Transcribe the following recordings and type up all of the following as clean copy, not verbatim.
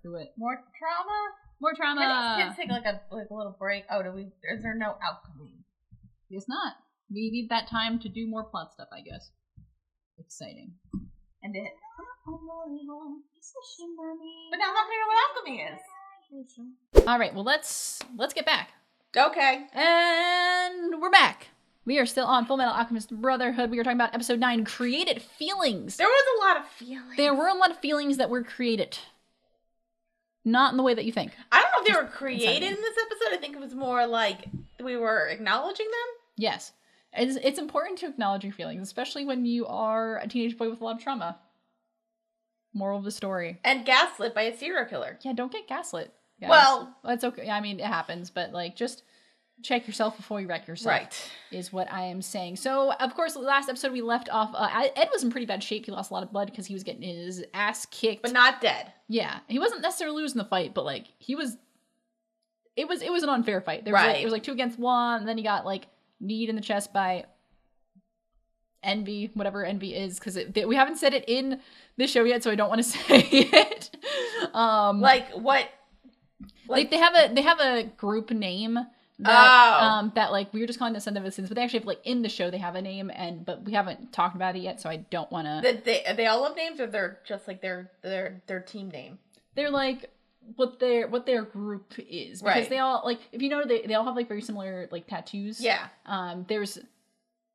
do it. More trauma? More trauma. Kids take like a little break. Oh, is there no alchemy? It's not. We need that time to do more plot stuff, I guess. Exciting. And it. But now I'm not gonna know what alchemy is. All right, well let's get back. Okay. And we're back. We are still on Fullmetal Alchemist Brotherhood. We were talking about episode 9, Created Feelings. There was a lot of feelings. There were a lot of feelings that were created. Not in the way that you think. I don't know if they were created in this episode. I think it was more like we were acknowledging them. Yes. It's important to acknowledge your feelings, especially when you are a teenage boy with a lot of trauma. Moral of the story. And gaslit by a serial killer. Yeah, don't get gaslit, guys. Well, it's okay. I mean, it happens, but like, just check yourself before you wreck yourself. Right. Is what I am saying. So, of course, last episode we left off, Ed was in pretty bad shape. He lost a lot of blood because he was getting his ass kicked. But not dead. Yeah. He wasn't necessarily losing the fight, but like, it was an unfair fight. There was right. It was like 2 against 1, and then he got like kneed in the chest by Envy, whatever Envy is, because we haven't said it in this show yet, so I don't want to say it. Like what? Like they have a group name that that like we were just calling the Son of Innocence, but they actually have like in the show they have a name, but we haven't talked about it yet, so I don't want to. They all have names, or they're just like their team name. They're like what their group is, because they all like, if you know, they all have like very similar like tattoos. Yeah.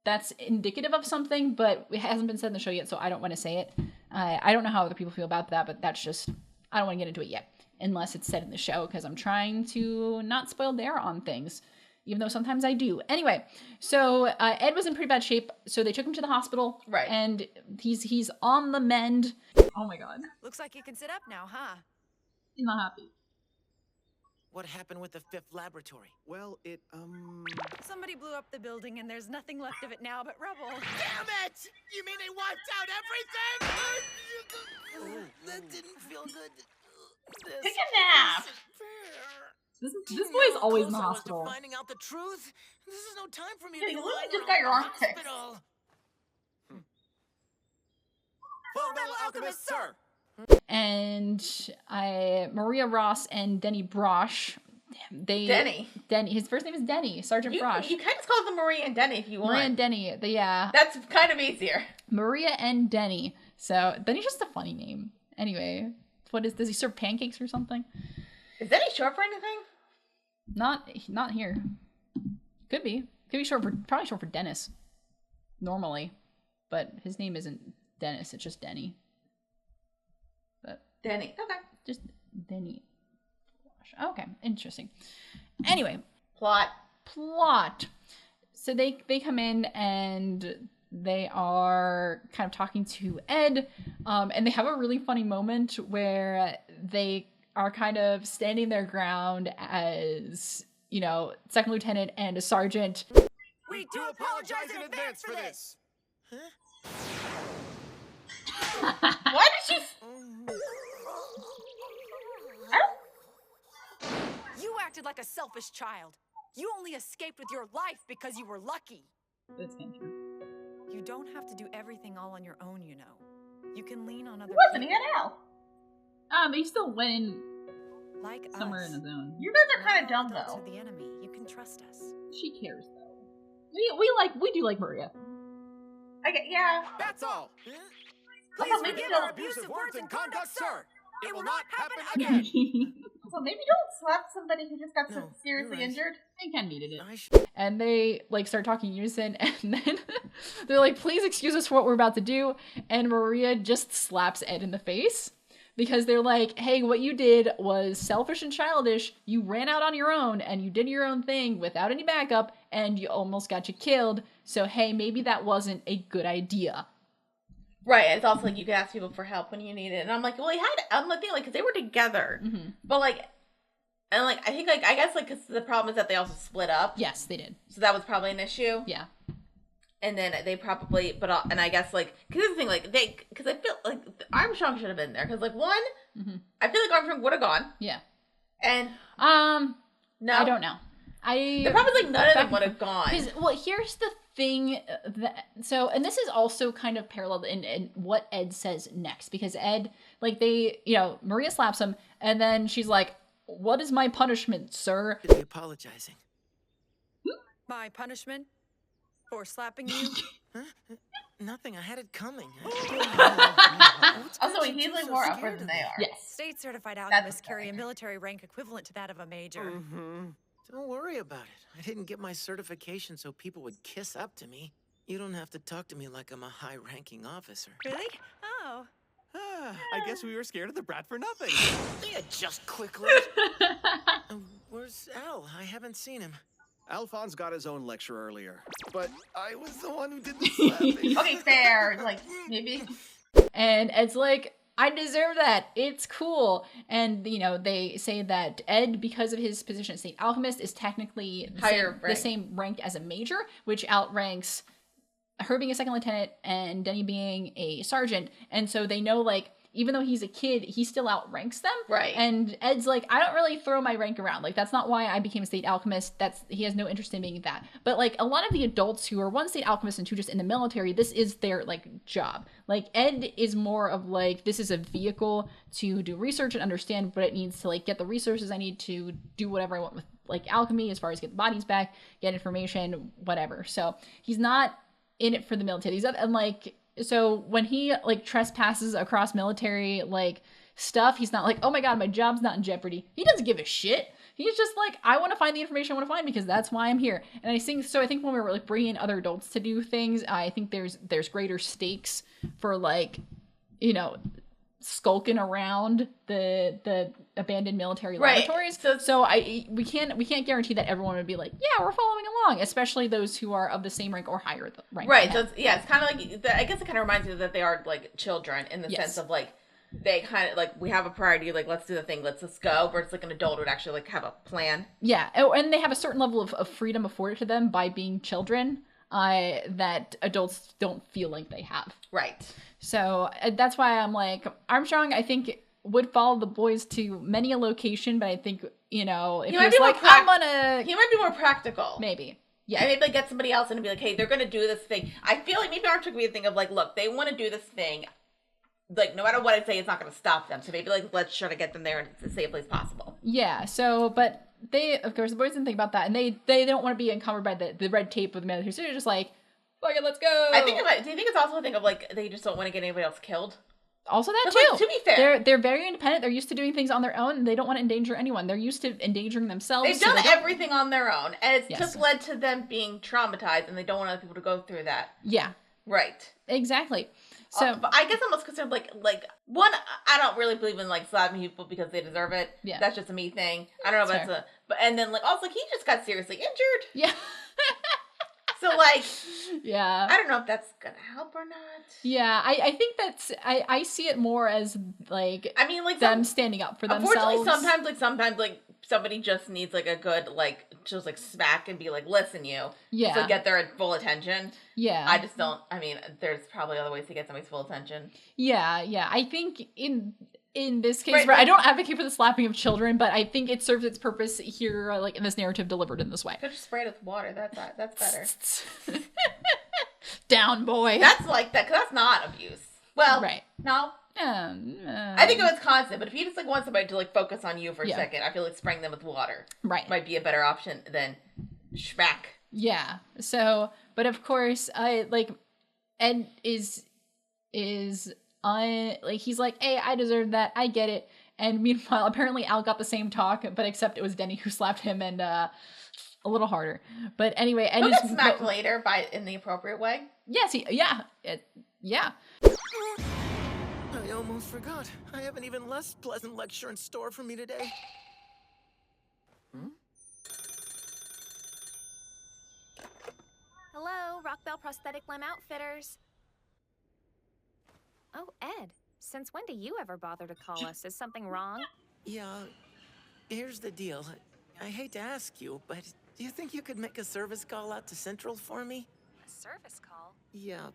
That's indicative of something, but it hasn't been said in the show yet, so I don't want to say it. I don't know how other people feel about that, but that's just, I don't want to get into it yet, unless it's said in the show, because I'm trying to not spoil Dara on things, even though sometimes I do. Anyway, so Ed was in pretty bad shape, so they took him to the hospital. Right. And he's on the mend. Oh my god. Looks like you can sit up now, huh? He's not happy. What happened with the 5th laboratory? Well, Somebody blew up the building and there's nothing left of it now but rubble. Damn it! You mean they wiped out everything? That didn't feel good. Take a nap! This boy's always in the hospital. Finding out the truth? This is no time for me Yeah, to be you literally lying just in got a your arm fixed. hospital. Fullmetal Alchemist, sir! And Maria Ross and Denny Brosh, Denny, his first name is Denny, Sergeant Brosh. You kind of call them Maria and Denny if you want. Maria and Denny, yeah. That's kind of easier. Maria and Denny. So, Denny's just a funny name. Anyway, does he serve pancakes or something? Is Denny short for anything? Not here. Could be probably short for Dennis. Normally. But his name isn't Dennis, it's just Denny. Denny. Okay. Just Denny. Okay, interesting. Anyway. Plot. So they come in and they are kind of talking to Ed. And they have a really funny moment where they are kind of standing their ground as, you know, second lieutenant and a sergeant. We do apologize in advance for this. Why did she... You acted like a selfish child. You only escaped with your life because you were lucky. That's kind of true. You don't have to do everything all on your own, you know. You can lean on other Wasn't he people. an elf? But he still went in Like somewhere us. in his own. You guys are kind of dumb, Hostile though. to the enemy. You can trust us. She cares though. We do like Maria. Yeah. That's all. Please Please forgive forgive our our abusive words and conduct, sir. It will not happen again. So maybe don't slap somebody who just got No, seriously you're right. injured. They kind of needed it. I sh- And they like start talking unison, and then they're like, please excuse us for what we're about to do. And Maria just slaps Ed in the face because they're like, hey, what you did was selfish and childish. You ran out on your own and you did your own thing without any backup and you almost got you killed. So, hey, maybe that wasn't a good idea. Right. It's also like you can ask people for help when you need it. And I'm like, well, I'm like, because they were together. Mm-hmm. But like, and like, I think like, I guess like, because the problem is that they also split up. Yes, they did. So that was probably an issue. Yeah. And then they probably, and I guess like, because here's the thing, like because I feel like Armstrong should have been there. Because like one, Mm-hmm. I feel like Armstrong would have gone. Yeah. And no, I don't know. The problem is like none of them would have gone. Well, here's the thing and this is also kind of paralleled in what Ed says next, because Ed, like Maria slaps him And then she's like, what is my punishment, sir? Should be apologizing. My punishment for slapping you? Huh? Nothing. I had it coming. Also, he's like more upward than they are. Yes. State certified That's alchemists carry a pathetic. military rank equivalent to that of a major. Don't worry about it. I didn't get my certification so people would kiss up to me. You don't have to talk to me like I'm a high-ranking officer. Really? Oh. I guess we were scared of the brat for nothing. Yeah, just quickly. Where's Al? I haven't seen him. Alphonse got his own lecture earlier, but I was the one who did the slapping. Okay, fair. Like, maybe. And Ed's like, I deserve that. It's cool. And, you know, they say that Ed, because of his position as State Alchemist, is technically the same rank as a major, which outranks her being a second lieutenant and Denny being a sergeant. And so they know, like, even though he's a kid, he still outranks them. Right. And Ed's like, I don't really throw my rank around. Like, that's not why I became a State Alchemist. He has no interest in being that. But, like, a lot of the adults who are one State Alchemist and two just in the military, this is their, like, job. Like, Ed is more of, like, this is a vehicle to do research and understand what it needs to, like, get the resources I need to do whatever I want with, like, alchemy, as far as get the bodies back, get information, whatever. So he's not in it for the military. And, like, so when he, like, trespasses across military, like, stuff, he's not like, oh my god, my job's not in jeopardy. He doesn't give a shit. He's just like, I want to find the information I want to find because that's why I'm here. And I think when we're, like, bringing other adults to do things, I think there's greater stakes for, like, you know, skulking around the abandoned military laboratories. So we can't guarantee that everyone would be like, yeah, we're following along, especially those who are of the same rank or higher rank. Right. So it's kind of like, I guess it kind of reminds me that they are like children in the sense of like, they kind of like, we have a priority, like, let's do the thing, let's just go, versus like an adult would actually like have a plan. Yeah. And they have a certain level of freedom afforded to them by being children that adults don't feel like they have. Right. So that's why I'm like, Armstrong, I think, would follow the boys to many a location, but I think, you know, if he was like, he might be more practical. Maybe. Yeah. And maybe like get somebody else and be like, hey, they're going to do this thing. I feel like maybe Armstrong would be a thing of like, look, they want to do this thing. Like, no matter what I say, it's not going to stop them. So maybe, like, let's try to get them there in as safe as possible. Yeah, so, but they, of course, the boys didn't think about that. And they don't want to be encumbered by the red tape of the military. So they're just like, fuck it, let's go. Do you think it's also a thing of, like, they just don't want to get anybody else killed? Also that, too. Like, to be fair. They're very independent. They're used to doing things on their own. And they don't want to endanger anyone. They're used to endangering themselves. They've done everything on their own. And it's just led to them being traumatized. And they don't want other people to go through that. Yeah. Right. Exactly. So, but I guess I'm most concerned, like one, I don't really believe in like slapping people because they deserve it. Yeah, that's just a me thing. I don't know if that's but and then like also he just got seriously injured. Yeah. So like, yeah, I don't know if that's gonna help or not. Yeah, I think that's I see it more as like, I mean, like them standing up for themselves. Unfortunately, sometimes like somebody just needs like a good like just like smack and be like, listen, you, to get their full attention. Yeah, I just don't. I mean, there's probably other ways to get somebody's full attention. Yeah, I think in this case, I don't advocate for the slapping of children, but I think it serves its purpose here, like in this narrative delivered in this way. Could just spray it with water. That's better. Down, boy. That's like that, because that's not abuse. Well, no. I think it was constant, but if you just like want somebody to like focus on you for a second, I feel like spraying them with water might be a better option than schmack. Yeah. So, but of course, Ed is like, he's like, hey, I deserve that. I get it. And meanwhile, apparently Al got the same talk, but except it was Denny who slapped him and a little harder. But anyway, and he'll get smacked later in the appropriate way. Yes, yeah. I almost forgot. I have an even less pleasant lecture in store for me today. Hello, Rockbell Prosthetic Limb Outfitters. Oh, Ed, since when do you ever bother to call us? Is something wrong? Yeah, here's the deal. I hate to ask you, but do you think you could make a service call out to Central for me? A service call? Yeah,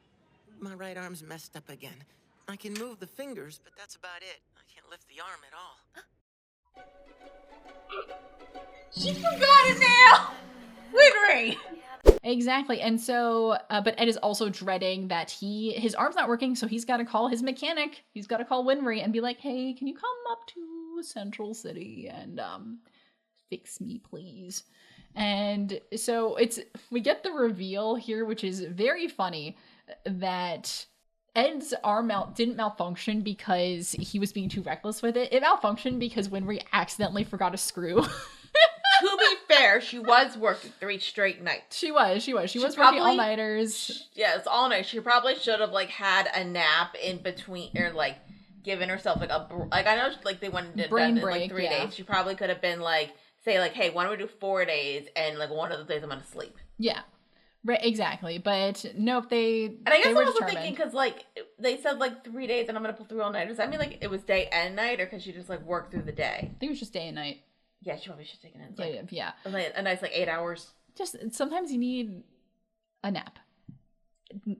my right arm's messed up again. I can move the fingers, but that's about it. I can't lift the arm at all. She forgot it now! Winry! Exactly. And so, but Ed is also dreading that his arm's not working, so he's got to call his mechanic. He's got to call Winry and be like, hey, can you come up to Central City and fix me, please. And so we get the reveal here, which is very funny, that Ed's arm didn't malfunction because he was being too reckless with it. It malfunctioned because Winry accidentally forgot a screw. To be fair, she was working 3 straight nights. She was working all-nighters. Yeah, it's all night. She probably should have like had a nap in between, or like given herself like I know like they wanted to done in like 3 days. She probably could have been like, say like, hey, why don't we do 4 days and like one of the days I'm gonna sleep. Yeah. Right, exactly. But nope, and I guess I was thinking because like they said like 3 days and I'm gonna pull through all nighters. I mean like it was day and night, or because she just like worked through the day. I think it was just day and night. Yeah, she probably should have taken it. Like, yeah. A nice like 8 hours. Just sometimes you need a nap.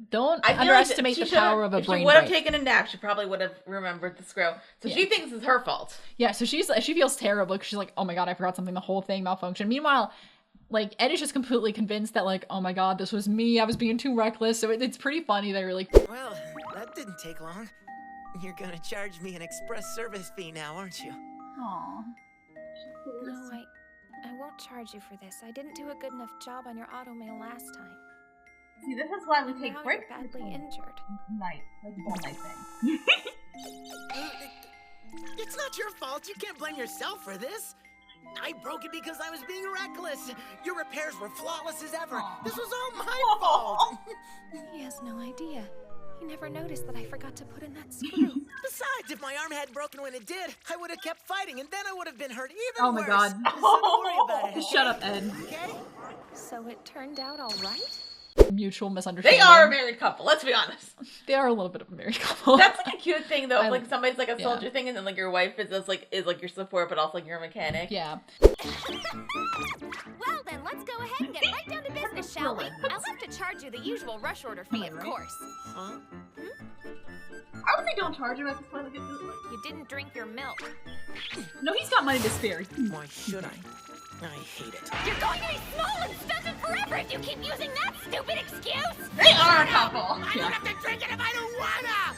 Don't underestimate the power of a brain break. If she would have taken a nap, she probably would have remembered the screw. So she thinks it's her fault. Yeah, so she feels terrible because she's like, oh my god, I forgot something. The whole thing malfunctioned. Meanwhile, like, Ed is just completely convinced that, like, oh my god, this was me. I was being too reckless. So it's pretty funny. They're like, well, that didn't take long. You're gonna charge me an express service fee now, aren't you? Aww. No, I won't charge you for this. I didn't do a good enough job on your automail last time. See, this is why we take breaks. You're badly injured. Night. That's the whole night thing. It's not your fault. You can't blame yourself for this. I broke it because I was being reckless. Your repairs were flawless as ever. This was all my fault. He has no idea. He never noticed that I forgot to put in that screw. Besides, if my arm hadn't broken when it did, I would have kept fighting, and then I would have been hurt even oh my worse. god. So don't worry about it. Okay? Shut up, Ed. Okay? So it turned out all right? Mutual misunderstanding. They are a married couple, let's be honest. They are a little bit of a married couple. That's like a cute thing though, if like somebody's like a soldier thing and then like your wife is like your support but also like your mechanic. Yeah. Well then, let's go ahead and get right down to business, shall we? I'll have to charge you the usual rush order fee, of course. Huh? I would say don't charge him at this point. You didn't drink your milk. No, he's got money to spare. Why should I? I hate it. You're going to be small and stunted forever if you keep using that stupid excuse! They are a couple! I don't have to drink it if I don't wanna!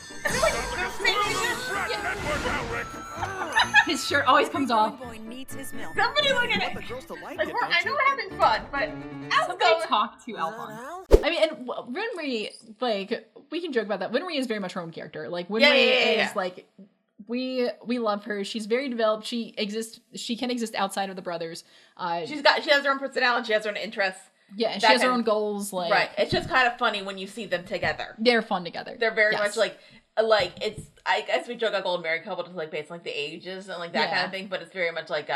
His shirt always comes off. Boy needs his milk. Somebody look at it! I know we're having fun, but somebody talk to Alphonse. I mean, and Winry, like, we can joke about that. Winry is very much her own character. Like, Winry is, like, we love her. She's very developed. She can exist outside of the brothers. She has her own personality. She has her own interests. Yeah, she has her own goals. Like, right. It's just kind of funny when you see them together. They're fun together. They're very much like it's. I guess we joke about Golden Married Couple just like based on like the ages and like that kind of thing. But it's very much like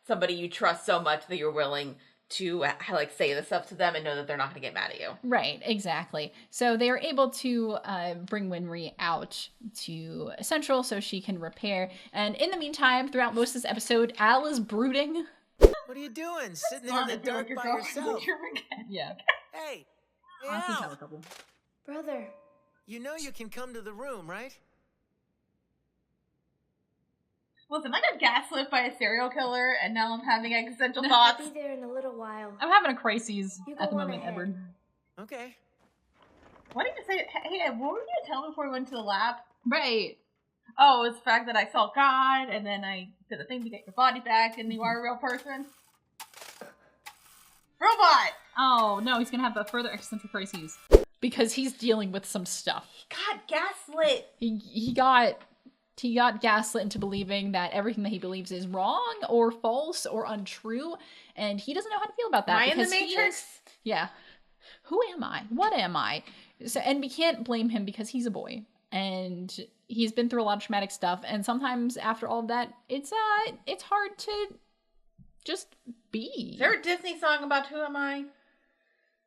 somebody you trust so much that you're willing to like say this stuff to them and know that they're not going to get mad at you. Right, exactly. So they are able to bring Winry out to Central so she can repair. And in the meantime, throughout most of this episode, Al is brooding. What are you doing? Sitting there in the dark by yourself? Yeah. Hey, Al. Brother. You know you can come to the room, right? Listen, I got gaslit by a serial killer, and now I'm having existential thoughts. I'll be there in a little while. I'm having a crisis at the moment, Edward. Okay. What did you say? Hey, what were you going to tell me before we went to the lab? Right. Oh, it's the fact that I saw God, and then I did a thing to get your body back, and you are a real person. Robot! Oh, no, he's going to have a further existential crisis. Because he's dealing with some stuff. God, gaslit! He got gaslit into believing that everything that he believes is wrong or false or untrue, and he doesn't know how to feel about that. Am I in the Matrix? Yeah. Who am I? What am I? So, and we can't blame him because he's a boy, and he's been through a lot of traumatic stuff, and sometimes after all of that, it's hard to just be. Is there a Disney song about Who Am I?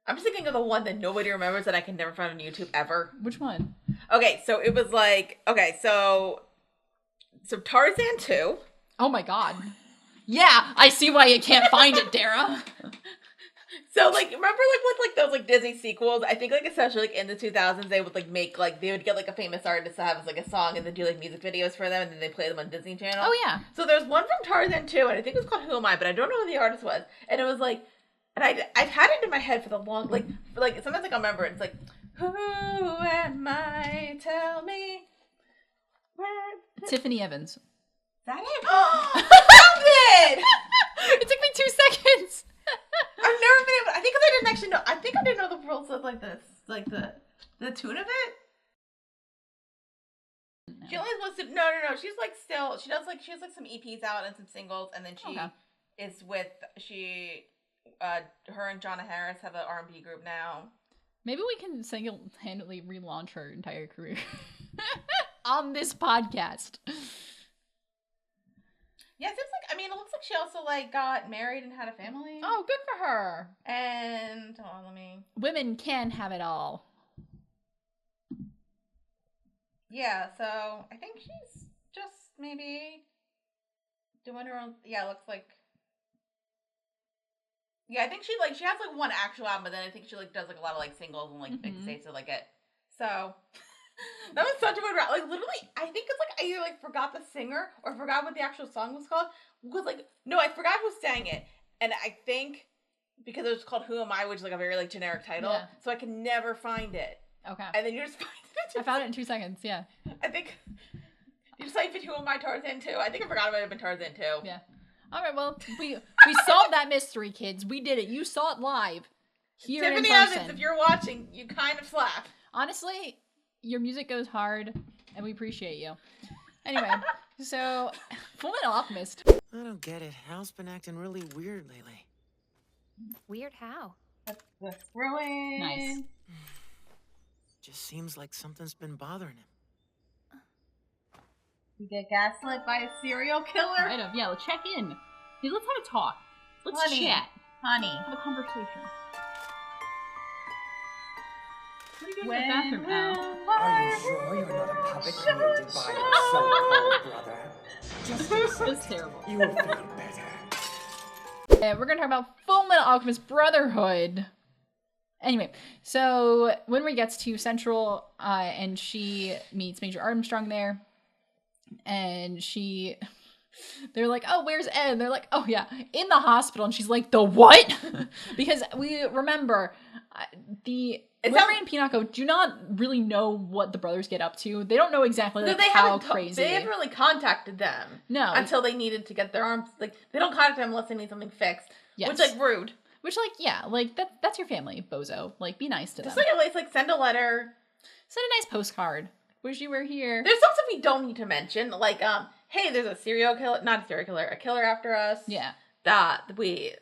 I'm just thinking of the one that nobody remembers that I can never find on YouTube ever. Which one? Okay, so it was like, so Tarzan 2. Oh my god. Yeah, I see why you can't find it, Dara. So, like, remember, like, with, like, those, like, Disney sequels? I think, like, especially, like, in the 2000s, they would, like, make, like, they would get, like, a famous artist to have, like, a song and then do, like, music videos for them, and then they play them on Disney Channel. Oh, yeah. So there's one from Tarzan 2, and I think it was called Who Am I, but I don't know who the artist was. And it was, like, and I've had it in my head for the long, like, sometimes, like, I'll remember it. It's like, who am I? Tell me. Tiffany Evans. that it? Found it! It took me 2 seconds. I've never been able. I think because I didn't actually know. I think I didn't know the rules of like this, like the tune of it. No. She only wants to. No. She's like still. She does like she has like some EPs out and some singles, and then she is with her and Jonna Harris have an R&B group now. Maybe we can single-handedly relaunch her entire career on this podcast. Yeah, it seems like, I mean, it looks like she also, like, got married and had a family. Oh, good for her. And, women can have it all. Yeah, so, I think she's just maybe doing her own, it looks like. Yeah, I think she has, like, one actual album, but then I think she, like, does, like, a lot of, like, singles and, like, mixtapes to, like, it. So, that was such a good rap. Like, literally, I think it's, like, I either, like, forgot the singer or forgot what the actual song was called. Because, like, no, I forgot who sang it. And I think, because it was called Who Am I, which is, like, a very, like, generic title. Yeah. So I can never find it. Okay. And then you just find it. I found it in 2 seconds, yeah. I think, you just type in Who Am I, Tarzan 2. I think I forgot it might have been Tarzan 2. Yeah. All right, well, we solved that mystery, kids. We did it. You saw it live. Here Tiffany in person. Evans, if you're watching, you kind of slap. Honestly, your music goes hard, and we appreciate you. Anyway, so, Fullmetal Alchemist. I don't get it. Hal's been acting really weird lately. Weird how? Let's ruin. Nice. Just seems like something's been bothering him. You get gaslit by a serial killer? Right up. Yeah, let's check in. Hey, let's have a talk. Let's chat. Honey. Have a conversation. What are you doing in the bathroom now? Are you sure you're not a puppet created by your so-called brother? Just That's terrible. You will feel better. And we're going to talk about Fullmetal Alchemist Brotherhood. Anyway, so Winry gets to Central, and she meets Major Armstrong there. And they're like, oh, where's Ed? And they're like, oh yeah, in the hospital. And she's like, the what? Because we remember Winry and Pinako do not really know what the brothers get up to. They don't know exactly how crazy. They haven't really contacted them. No. Until they needed to get their arms, like, they don't contact them unless they need something fixed. Yes. Which, like, rude. Which, like, yeah, like, that's your family, bozo. Like, be nice to them. Just, like, at least, like, send a letter. Send a nice postcard. Wish you were here. There's some stuff we don't need to mention. Like, hey, there's a killer after us. Yeah. That we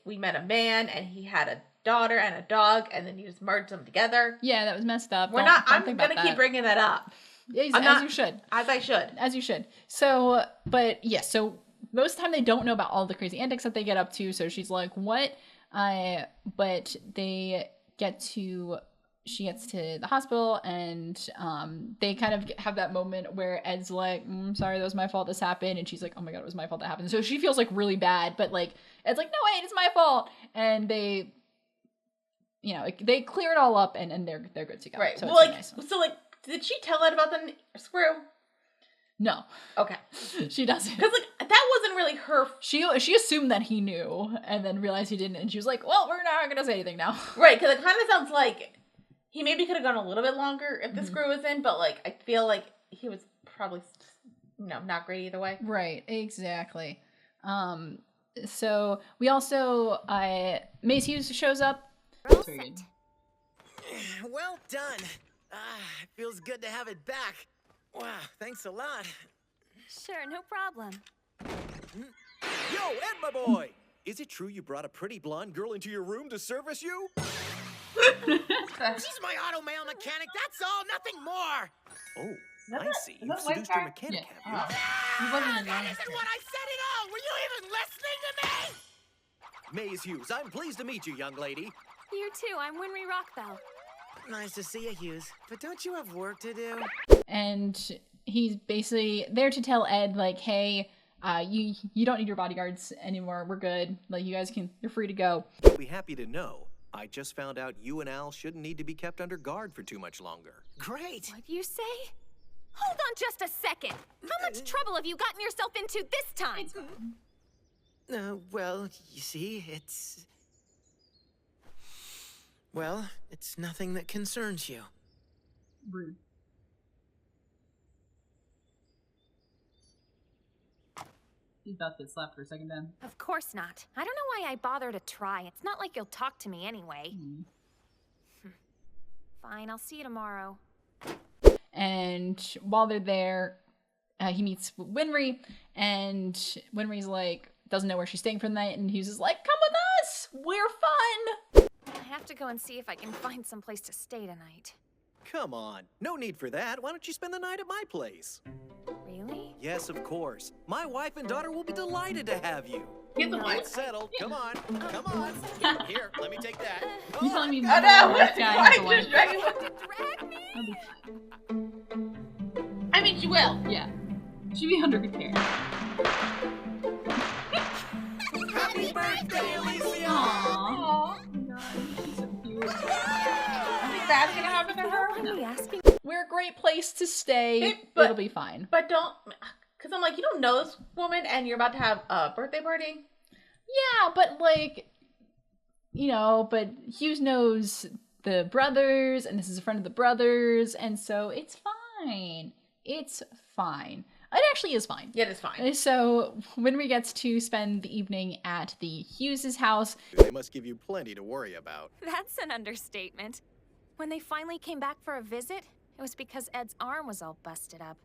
met a man, and he had a daughter and a dog, and then you just merged them together. Yeah, that was messed up. I'm gonna keep bringing that up. As you should. As I should. As you should. So, but yes, so most of the time they don't know about all the crazy antics that they get up to, so she's like, what? But she gets to the hospital, and they kind of have that moment where Ed's like, sorry, that was my fault this happened, and she's like, oh my god, it was my fault that happened. So she feels like really bad, but like Ed's like, no wait, it's my fault, and they clear it all up, and they're good to go. Right. So well, like, nice. so like, did she tell Ed about the screw? No. Okay. She doesn't. Because like that wasn't really her. She assumed that he knew, and then realized he didn't, and she was like, well, we're not gonna say anything now. Right. Because it kind of sounds like he maybe could have gone a little bit longer if the screw was in, but, like, I feel like he was probably, not great either way. Right, exactly. So, we also, Mace Hughes shows up. Well done. It feels good to have it back. Wow, thanks a lot. Sure, no problem. Yo, Ed, my boy! Is it true you brought a pretty blonde girl into your room to service you? She's my auto male mechanic, that's all, nothing more! Oh, I see. You've seduced your mechanic, have you? That isn't what I said at all! Were you even listening to me? Maze Hughes, I'm pleased to meet you, young lady. You too, I'm Winry Rockbell. Nice to see you, Hughes. But don't you have work to do? And he's basically there to tell Ed, like, hey, you don't need your bodyguards anymore. We're good. Like, you're free to go. You'll be happy to know. I just found out you and Al shouldn't need to be kept under guard for too much longer. Great. What'd you say? Hold on just a second. How much trouble have you gotten yourself into this time? Well, you see, it's nothing that concerns you. Rude. She's about to get slapped for a second then. Of course not. I don't know why I bother to try. It's not like you'll talk to me anyway. Fine, I'll see you tomorrow. And while they're there, he meets Winry, and Winry's like, doesn't know where she's staying for the night, and Hughes is like, come with us! We're fun! I have to go and see if I can find some place to stay tonight. Come on, no need for that. Why don't you spend the night at my place? Really? Yes, of course. My wife and daughter will be delighted to have you. Get the wife. It's settled. Yeah. Come on. Here, let me take that. You telling me Oh no! this guy has a wife? Drag me. That'll be fine. I mean, she will. Yeah. She'll be under good care. Happy birthday, Alicia! Aww. She's so cute. I think that's gonna happen to her. Why are we asking? We're a great place to stay. But- It'll be fine. But don't, because I'm like, you don't know this woman, and you're about to have a birthday party. Yeah, but like, but Hughes knows the brothers, and this is a friend of the brothers, and so it's fine. It's fine. It actually is fine. Yeah, it is fine. So Winry gets to spend the evening at the Hughes' house. They must give you plenty to worry about. That's an understatement. When they finally came back for a visit, it was because Ed's arm was all busted up.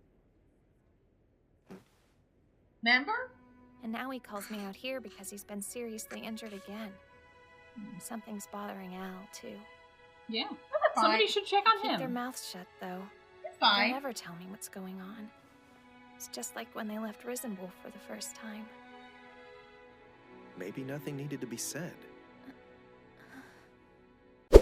Remember? And now he calls me out here because he's been seriously injured again. Something's bothering Al, too. Yeah. That's Somebody fine. should check on Keep their him. mouths shut, though. It's They'll fine. never tell me what's going on. It's just like when they left Risenwolf for the first time. Maybe nothing needed to be said.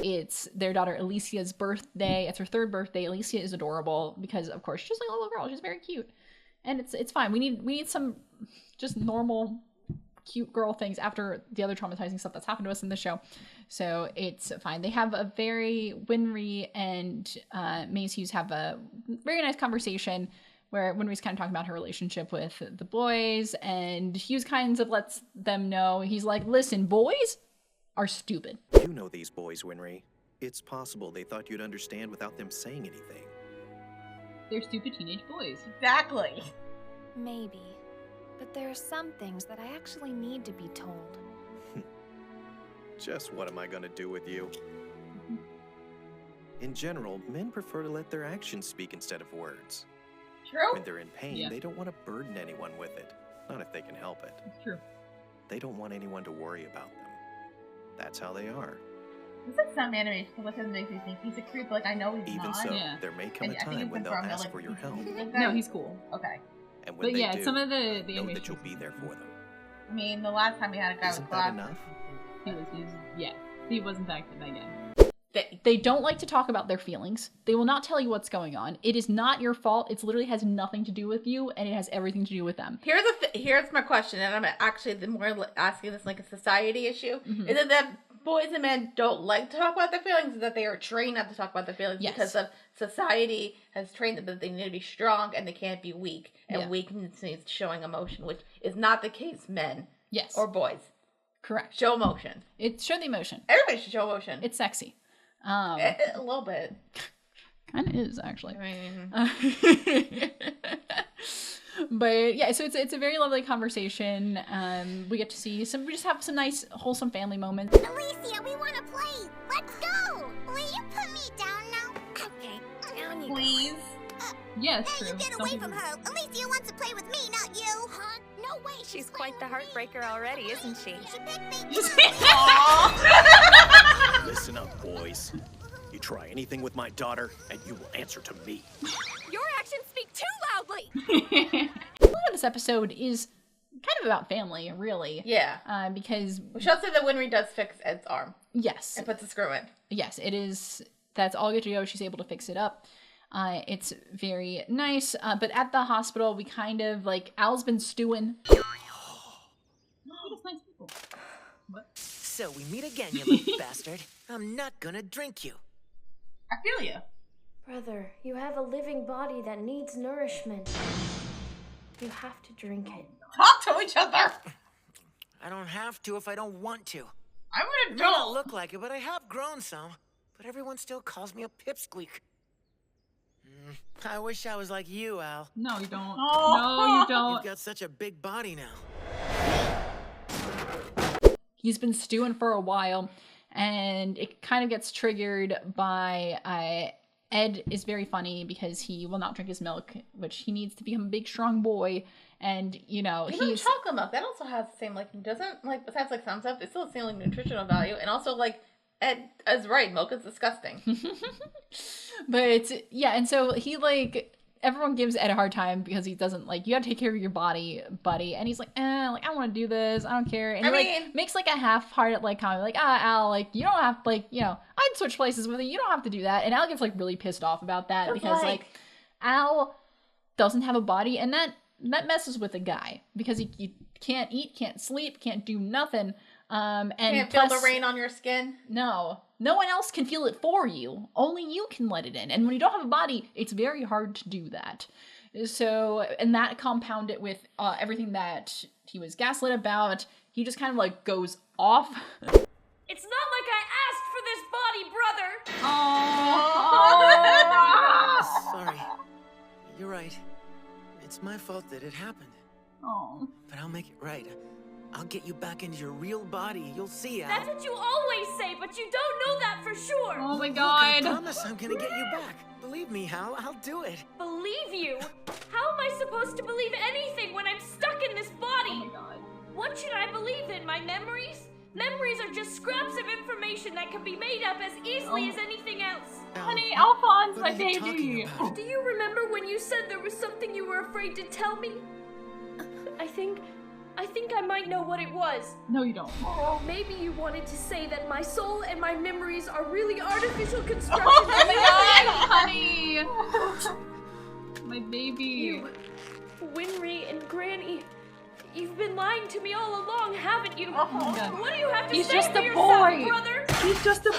It's their daughter Alicia's birthday. It's her 3rd birthday. Alicia is adorable because, of course, she's just like a little girl. She's very cute, and it's fine. We need some just normal, cute girl things after the other traumatizing stuff that's happened to us in the show. So it's fine. They have a very Winry and Maze Hughes have a very nice conversation where Winry's kind of talking about her relationship with the boys, and Hughes kind of lets them know. He's like, "Listen, boys are stupid." You know these boys, Winry. It's possible they thought you'd understand without them saying anything. They're stupid teenage boys. Exactly. Maybe. But there are some things that I actually need to be told. Just what am I gonna do with you? In general, men prefer to let their actions speak instead of words. True. When they're in pain, Yeah. they don't want to burden anyone with it. Not if they can help it. It's true. They don't want anyone to worry about them. That's how they are. It's like some animation, so what makes me think he's a creep, like I know he's Even not. so, Yeah. there may come a And I think time it's when they'll confirmed that, ask like, for your help. No, he's cool. Okay. And when But they yeah, do, some of the know that animation. you'll be there for them. I mean, the last time we had a guy Isn't with that glasses. enough? He wasn't that good again. They, Don't like to talk about their feelings. They will not tell you what's going on. It is not your fault. It literally has nothing to do with you, and it has everything to do with them. here's my question, and I'm actually the more asking this like a society issue. Mhm. Is it that boys and men don't like to talk about their feelings, or that they are trained not to talk about their feelings Yes. because of society has trained them that they need to be strong and they can't be weak, and Yeah. weakness needs showing emotion, which is not the case men Yes. or boys. Correct. Show emotion. Show the emotion. Everybody should show emotion. It's sexy. A little bit. Kind of is, actually. I mean, But yeah, so it's a very lovely conversation. We get to see we just have some nice, wholesome family moments. Alicia, we want to play. Let's go. Will you put me down now? Okay, down you go. please. Yeah, it's Hey, true. you get Some away people- from her. Alicia wants to play with me, not you. Huh? No way. She's quite the heartbreaker already, isn't she? You should pick me. Listen up, boys. You try anything with my daughter, and you will answer to me. Your actions speak too loudly! A lot of this episode is kind of about family, really. Yeah. Because We should say that Winry does fix Ed's arm yes, and puts a screw in. yes, it is. That's all good to go. She's able to fix it up. It's very nice. But at the hospital, we kind of Al's been stewing. Nice people. What? So we meet again, you little bastard. I'm not gonna drink you. I feel you. Brother, you have a living body that needs nourishment. You have to drink it. Talk to each other. I don't have to if I don't want to. I want to I don't know. look like it, but I have grown some. But everyone still calls me a pipsqueak. I wish I was like you, Al. No, you don't. Oh. No, you don't. You've got such a big body now. he's been stewing for a while, and it kind of gets triggered by Ed is very funny because he will not drink his milk, which he needs to become a big, strong boy. And, he's chocolate milk. That also has the same, doesn't, besides, some stuff, it's still the same, nutritional value. And also, Ed is right. Milk is disgusting. But, yeah, and so he, everyone gives Ed a hard time because he doesn't, you gotta take care of your body, buddy. And he's like, I don't want to do this. I don't care. And he makes, a half-hearted, comment, Al, you don't have, I'd switch places with you. You don't have to do that. And Al gets, really pissed off about that because, Al doesn't have a body, and that messes with a guy because he can't eat, can't sleep, can't do nothing. And can't feel the rain on your skin. No one else can feel it for you. Only you can let it in. And when you don't have a body, it's very hard to do that. So, and that compounded with everything that he was gaslit about. He just kind of goes off. It's not like I asked for this body, brother. Oh. Sorry. You're right. It's my fault that it happened. Oh. But I'll make it right. I'll get you back into your real body. You'll see, Al. That's what you always say, but you don't know that for sure. Oh my God. God. I promise I'm gonna get you back. Believe me, Hal. I'll do it. Believe you? How am I supposed to believe anything when I'm stuck in this body? Oh my God. What should I believe in? My memories? Memories are just scraps of information that can be made up as easily as anything else. Honey, Alphonse, my baby. Do you remember when you said there was something you were afraid to tell me? I think I might know what it was. No, you don't. Maybe you wanted to say that my soul and my memories are really artificial constructions. Oh my God, honey! My baby. You, Winry and Granny, you've been lying to me all along, haven't you? Oh my God. What do you have to He's say just for a yourself, boy. brother? He's just a...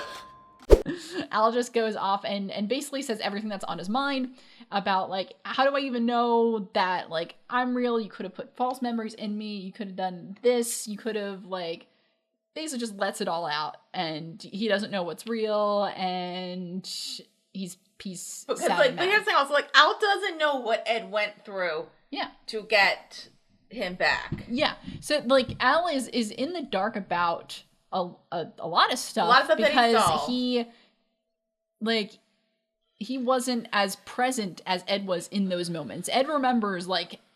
Al just goes off and basically says everything that's on his mind about how do I even know that I'm real? You could have put false memories in me. You could have done this. You could have basically just lets it all out, and he doesn't know what's real, and he's peace. Because but here's the thing also Al doesn't know what Ed went through. Yeah. To get him back. Yeah. So Al is in the dark about a lot of stuff. A lot of stuff because that he wasn't as present as Ed was in those moments. Ed remembers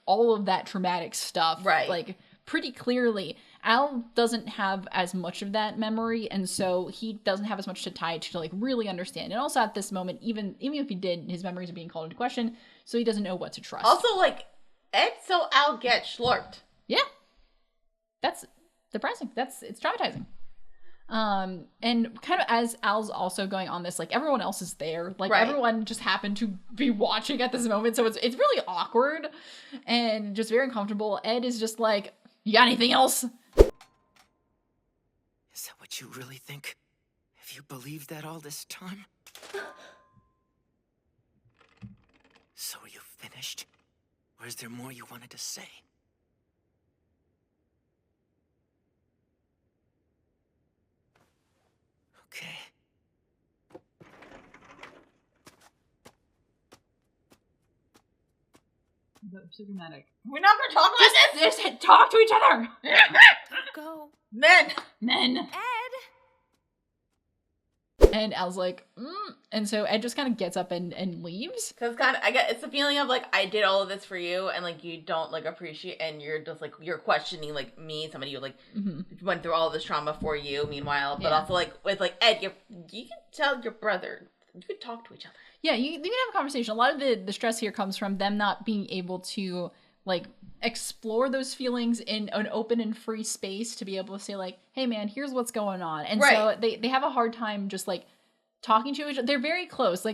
all of that traumatic stuff, right? Pretty clearly. Al doesn't have as much of that memory, and so he doesn't have as much to tie to really understand. And also at this moment, even if he did, his memories are being called into question, so he doesn't know what to trust. Also, Ed saw Al get slurped. Yeah, that's depressing. It's traumatizing. And kind of as Al's also going on this, everyone else is there. Everyone just happened to be watching at this moment. So it's really awkward and just very uncomfortable. Ed is just you got anything else? Is that what you really think? Have you believed that all this time? So are you finished? Or is there more you wanted to say? Okay. So dramatic. We're not gonna talk about this! Talk to each other! Go. Men! Ed! And Al's and so Ed just kind of gets up and leaves. Because it's the feeling of I did all of this for you, and you don't appreciate, and you're just you're questioning me, somebody who went through all of this trauma for you. Meanwhile, but also with Ed, you can tell your brother, you can talk to each other. Yeah, you can have a conversation. A lot of the stress here comes from them not being able to explore those feelings in an open and free space to be able to say hey man, here's what's going on. And so they have a hard time just talking to each other. They're very close.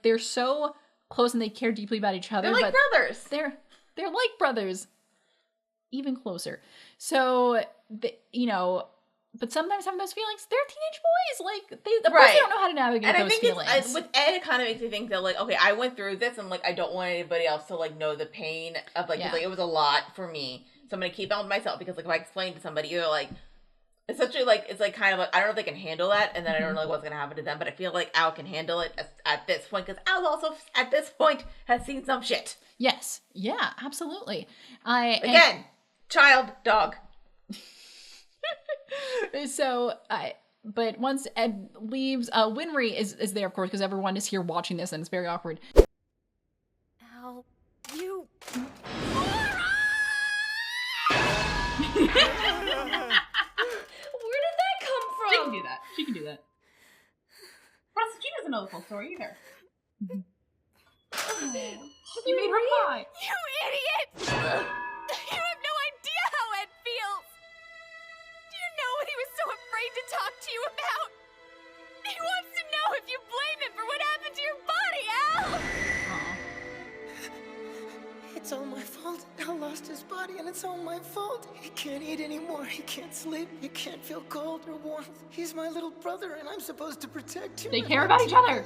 They're so close and they care deeply about each other. They're like brothers. They're like brothers. Even closer. So but sometimes having those feelings, they're teenage boys. They don't know how to navigate those feelings. With Ed, it kind of makes me think that okay, I went through this, and I don't want anybody else to know the pain of it was a lot for me, so I'm gonna keep it with myself because if I explain to somebody, you're essentially it's kind of I don't know if they can handle that, and then I don't know what's gonna happen to them, but I feel Al can handle it at this point because Al also at this point has seen some shit. Yes, yeah, absolutely. Child dog. So, but once Ed leaves, Winry is there, of course, because everyone is here watching this, and it's very awkward. Al, you... Where did that come from? She can do that. She can do that. Plus, she doesn't know the full story either. You made her cry. You idiot! You have no idea how Ed feels! Do you know what he was so afraid to talk to you about? He wants to know if you blame him for what happened to your body, Al! It's all my fault. Al lost his body and it's all my fault. He can't eat anymore. He can't sleep. He can't feel cold or warmth. He's my little brother and I'm supposed to protect him. They care about each other.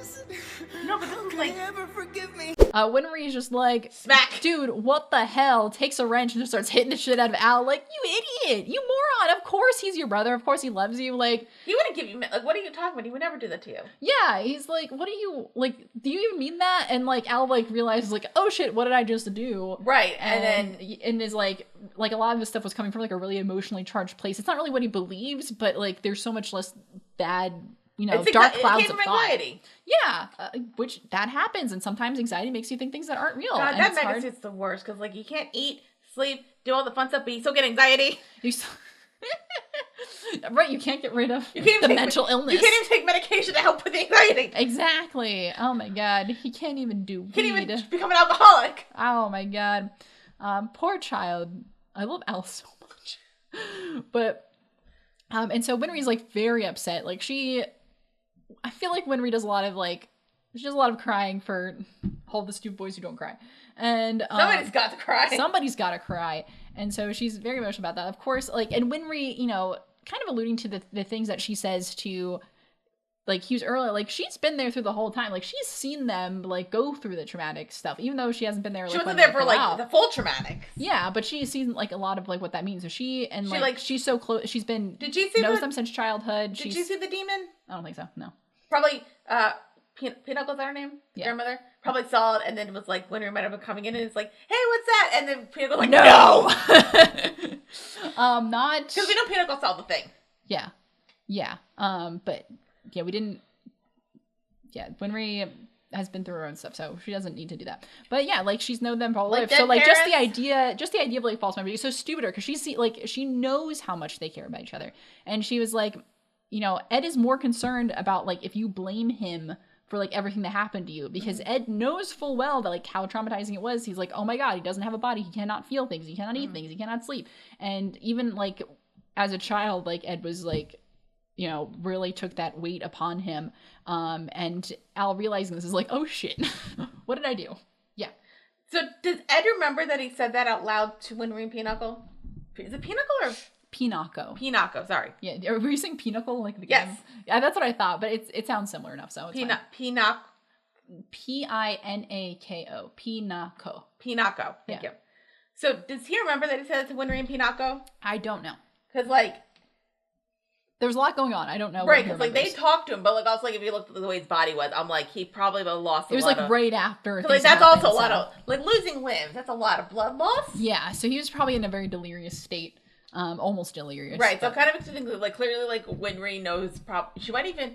No, but this is like... ever forgive me? Winry's just like, smack. Dude, what the hell? Takes a wrench and just starts hitting the shit out of Al. Like, you idiot, you moron. Of course he's your brother. Of course he loves you. Like, he wouldn't give you, like, what are you talking about? He would never do that to you. Yeah, he's like, what do you, like, do you even mean that? And like, Al like realizes like, oh shit, what did I just do? Right, and is like a lot of this stuff was coming from like a really emotionally charged place. It's not really what he believes, but like, there's so much less bad, you know, dark clouds of anxiety. Yeah, which that happens, and sometimes anxiety makes you think things that aren't real. God, that medicine's the worst, because like you can't eat, sleep, do all the fun stuff, but you still get anxiety. Right, you can't get rid of the mental illness. You can't even take medication to help with the anxiety. Exactly. Oh my god, he can't even do weed. Can't even become an alcoholic. Oh my god, poor child. I love Al so much, but and so Winry's like very upset. Like I feel like Winry does a lot of like, she does a lot of crying for all the stupid boys who don't cry. And somebody's got to cry. Somebody's got to cry. And so she's very emotional about that. Of course, like, and Winry, you know, kind of alluding to the things that she says to, like, Hughes earlier, like, she's been there through the whole time. Like, she's seen them, like, go through the traumatic stuff, even though she hasn't been there, like, she wasn't there for, like, the full traumatic. Yeah, but she's seen, like, a lot of, like, what that means. So she's so close. She's been, knows them since childhood. Did you see the demon? I don't think so, no. Probably, Pinocchio's that her name? Yeah. Grandmother? Probably saw it and then was like, Winry might have been coming in and it's like, hey, what's that? And then Pinocchio's like, no! Not... Because we know Pinocchio saw the thing. Yeah. Yeah. But, yeah, we didn't... Yeah, Winry has been through her own stuff, so she doesn't need to do that. But yeah, like, she's known them for all life. So, like, just the idea of, like, false memory is so stupid because she knows how much they care about each other. And she was like, you know, Ed is more concerned about, like, if you blame him for, like, everything that happened to you. Because Ed knows full well that, like, how traumatizing it was. He's like, oh my god, he doesn't have a body. He cannot feel things. He cannot eat things. He cannot sleep. And even, like, as a child, like, Ed was, like, you know, really took that weight upon him. And Al realizing this is like, oh shit, what did I do? Yeah. So does Ed remember that he said that out loud to Winry and Pinocchio? Is it Pinocchio or... Pinocchio. Pinocchio, sorry. Yeah, were you saying Pinocchio like the game? Yes. Yeah, that's what I thought, but it sounds similar enough, so it's Pinocchio. Pinako. Pinocchio. Pinocchio. Thank you. So does he remember that he said it to Winry and Pinocchio? I don't know. Because, like... There was a lot going on. I don't know. Right, because, like, they talked to him, but, like, also, like, if you looked at the way his body was, I'm like, he probably lost a lot of... It was, like, right after. Like, that's also a lot of... Like, losing limbs, that's a lot of blood loss. Yeah, so he was probably in a very delirious state. Almost delirious. Right, so kind of interesting, like, clearly, like, Winry knows... She might even...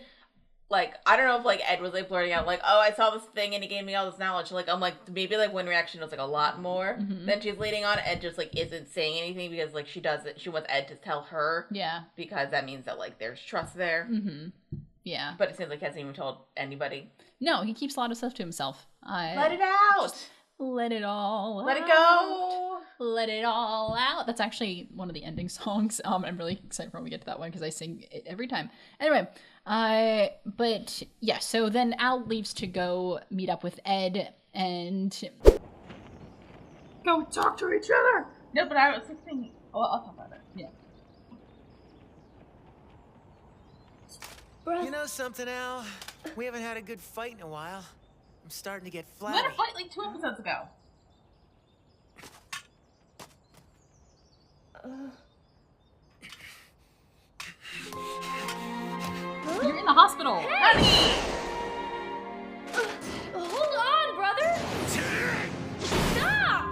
Like, I don't know if, like, Ed was, like, blurting out, like, oh, I saw this thing and he gave me all this knowledge. Like, I'm like, maybe, like, Winry actually knows, like, a lot more than she's leading on. Ed just, like, isn't saying anything because, like, she wants Ed to tell her. Yeah. Because that means that, like, there's trust there. Mm-hmm. Yeah. But it seems like he hasn't even told anybody. No, he keeps a lot of stuff to himself. Let it out! Let it all out. Let it go! Let it all out. That's actually one of the ending songs. I'm really excited for when we get to that one because I sing it every time. Anyway, but yeah, so then Al leaves to go meet up with Ed and go talk to each other. No, but I was thinking, I'll talk about it. Yeah. You know something, Al? We haven't had a good fight in a while. I'm starting to get We flabby. had a fight like 2 episodes ago. You're in the hospital. Hey! Hold on, brother. Stop!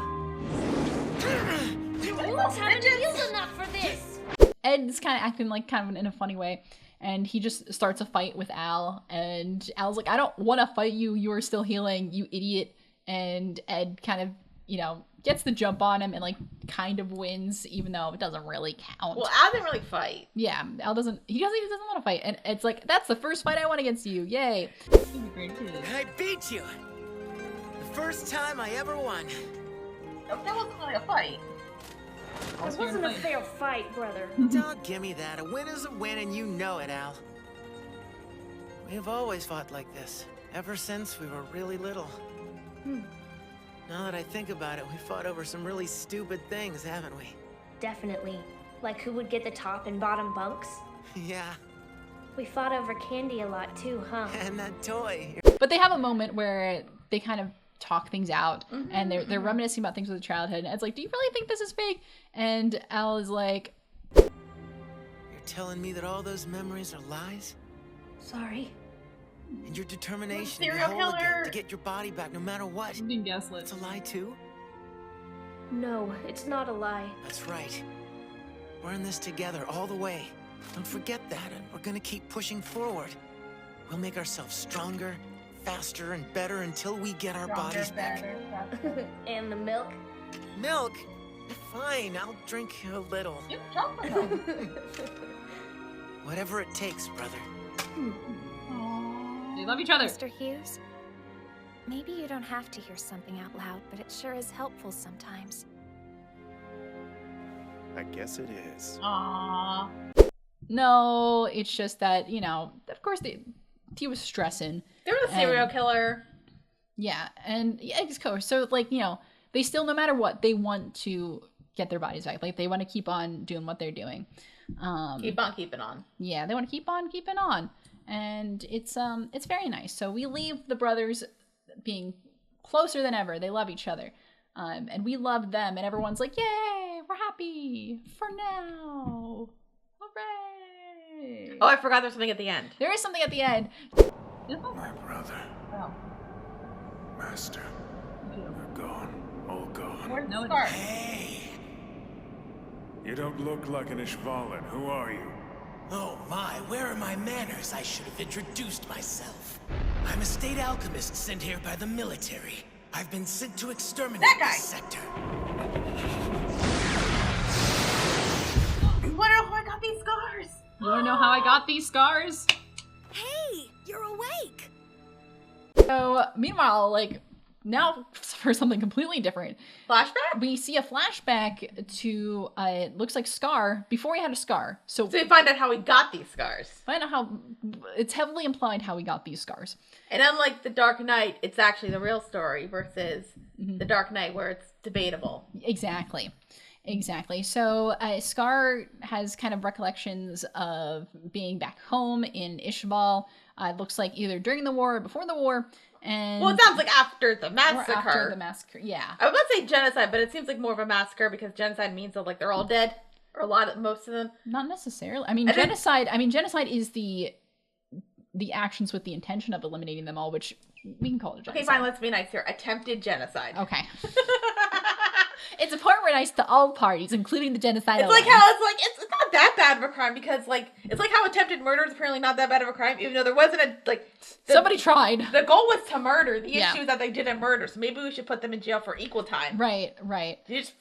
Your wounds haven't healed enough for this. Ed's kind of acting like kind of in a funny way. And he just starts a fight with Al. And Al's like, I don't want to fight you. You are still healing, you idiot. And Ed kind of, gets the jump on him and like kind of wins, even though it doesn't really count. Well, Al didn't really fight. Yeah, Al doesn't want to fight. And it's like, that's the first fight I won against you. Yay. I beat you. The first time I ever won. That wasn't really a fight. It wasn't a fair fight, brother. Don't give me that. A win is a win, and you know it, Al. We've always fought like this, ever since we were really little. Now that I think about it, we fought over some really stupid things, haven't we? Definitely. Like who would get the top and bottom bunks? Yeah. We fought over candy a lot too, huh? And that toy. But they have a moment where they kind of talk things out, and they're reminiscing about things with childhood. And it's like, do you really think this is fake? And Al is like, you're telling me that all those memories are lies? Sorry. And your determination serial to hold killer again, to get your body back no matter what. I'm being gaslit. It's a lie too? No, it's not a lie. That's right. We're in this together all the way. Don't forget that, and we're gonna keep pushing forward. We'll make ourselves stronger, faster, and better until we get our bodies back. And the milk? Milk? Fine, I'll drink a little. Whatever it takes, brother. They love each other. Mr. Hughes, maybe you don't have to hear something out loud, but it sure is helpful sometimes. I guess it is. Aww. No, it's just that, of course he was stressing. There was a serial killer. Yeah, and of course. So, they still, no matter what, they want to get their bodies back. Like, they want to keep on doing what they're doing. Keep on keeping on. Yeah, they want to keep on keeping on. And it's very nice. So we leave the brothers being closer than ever. They love each other. And we love them. And everyone's like, yay, we're happy for now. Hooray. Oh, I forgot there's something at the end. There is something at the end. My brother. Oh. Master. They're gone. All gone. Where's the scarf? Hey! You don't look like an Ishvalan. Who are you? Oh my, where are my manners? I should have introduced myself. I'm a state alchemist sent here by the military. I've been sent to exterminate this sector. You wanna know how I got these scars? You wanna know how I got these scars? Hey, you're awake. So, meanwhile, now for something completely different. Flashback? We see a flashback to, it looks like Scar, before he had a scar. So we find out how he got these scars. Find out how, it's heavily implied how he got these scars. And unlike The Dark Knight, it's actually the real story versus The Dark Knight where it's debatable. Exactly. So Scar has kind of recollections of being back home in Ishbal. It looks like either during the war or before the war. And well, it sounds like after the massacre. After the massacre, yeah. I was about to say genocide, but it seems like more of a massacre because genocide means that they're all dead, or most of them. Not necessarily. I mean, genocide is the actions with the intention of eliminating them all, which we can call it a genocide. Okay, fine. Let's be nice here. Attempted genocide. Okay. It's important we're nice to all parties, including the genocide. It's like how it's not that bad of a crime because it's like how attempted murder is apparently not that bad of a crime, even though there wasn't somebody tried. The goal was to murder. The issue is that they didn't murder, so maybe we should put them in jail for equal time. Right. You just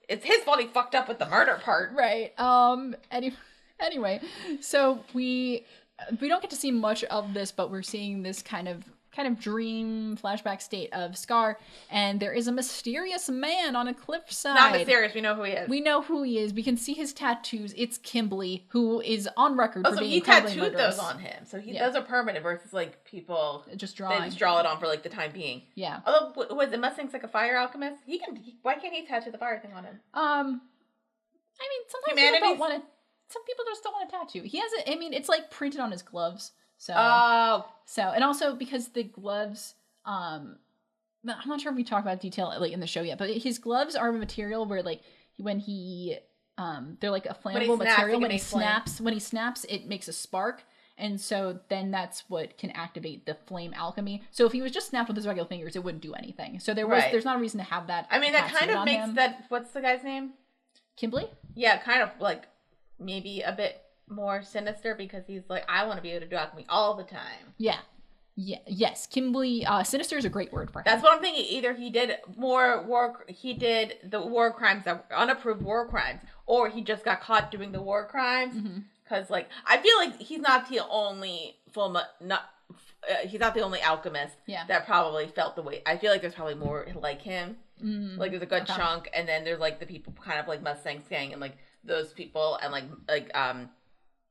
it's his fault he fucked up with the murder part. Right. Anyway, so we don't get to see much of this, but we're seeing this kind of dream flashback state of Scar, and there is a mysterious man on a cliffside. Not mysterious, we know who he is. We know who he is. We can see his tattoos. It's Kimberly, who is on record for being incredibly murderous. So he tattooed those on him. So those are permanent versus people just draw it on for the time being. Yeah. Although was it Mustang's like a fire alchemist? Why can't he tattoo the fire thing on him? I mean, sometimes people don't want to. Some people just don't want to tattoo. He has it. I mean, it's printed on his gloves. So, and also because the gloves, I'm not sure if we talk about detail in the show yet, but his gloves are a material where when he, they're like a flammable material. When he snaps, it makes a spark. And so then that's what can activate the flame alchemy. So if he was just snapped with his regular fingers, it wouldn't do anything. So there's not a reason to have that. I mean, that kind of makes that, what's the guy's name? Kimblee? Yeah, kind of like maybe a bit more sinister because he's like, I want to be able to do alchemy all the time. Yeah. Yeah. Yes. Kimblee. Sinister is a great word for him. That's what I'm thinking. Either he did he did the war crimes that were unapproved war crimes, or he just got caught doing the war crimes. Because like I feel like he's not the only he's not the only alchemist that probably felt the way. I feel like there's probably more like him. Like there's a good chunk, and then there's like the people kind of like Mustang's gang and like those people and like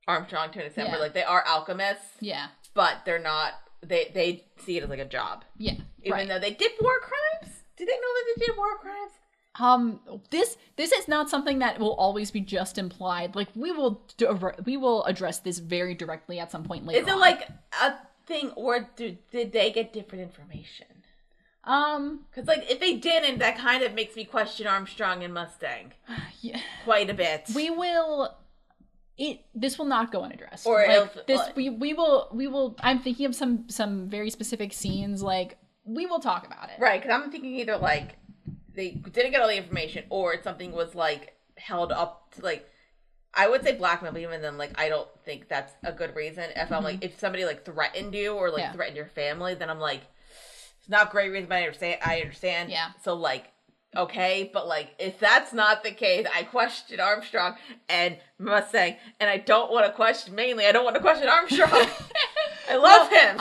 Armstrong to an extent where like they are alchemists. Yeah. But they're not. They see it as like a job. Yeah. Even though they did war crimes. Did they know that they did war crimes? This is not something that will always be just implied. Like we will address this very directly at some point later. Is it like a thing, or did they get different information? Because like if they didn't, that kind of makes me question Armstrong and Mustang. Yeah. Quite a bit. This will not go unaddressed. Or like, we will. I'm thinking of some very specific scenes. Like we will talk about it. Right, because I'm thinking either like they didn't get all the information, or something was like held up to like. I would say blackmail, but even then, like I don't think that's a good reason. If I'm like if somebody like threatened you or like threatened your family, then I'm like it's not a great reason, but I understand. Yeah. So like. Okay, but like if that's not the case, I question Armstrong and Mustang, and I don't want to question Armstrong. I love him.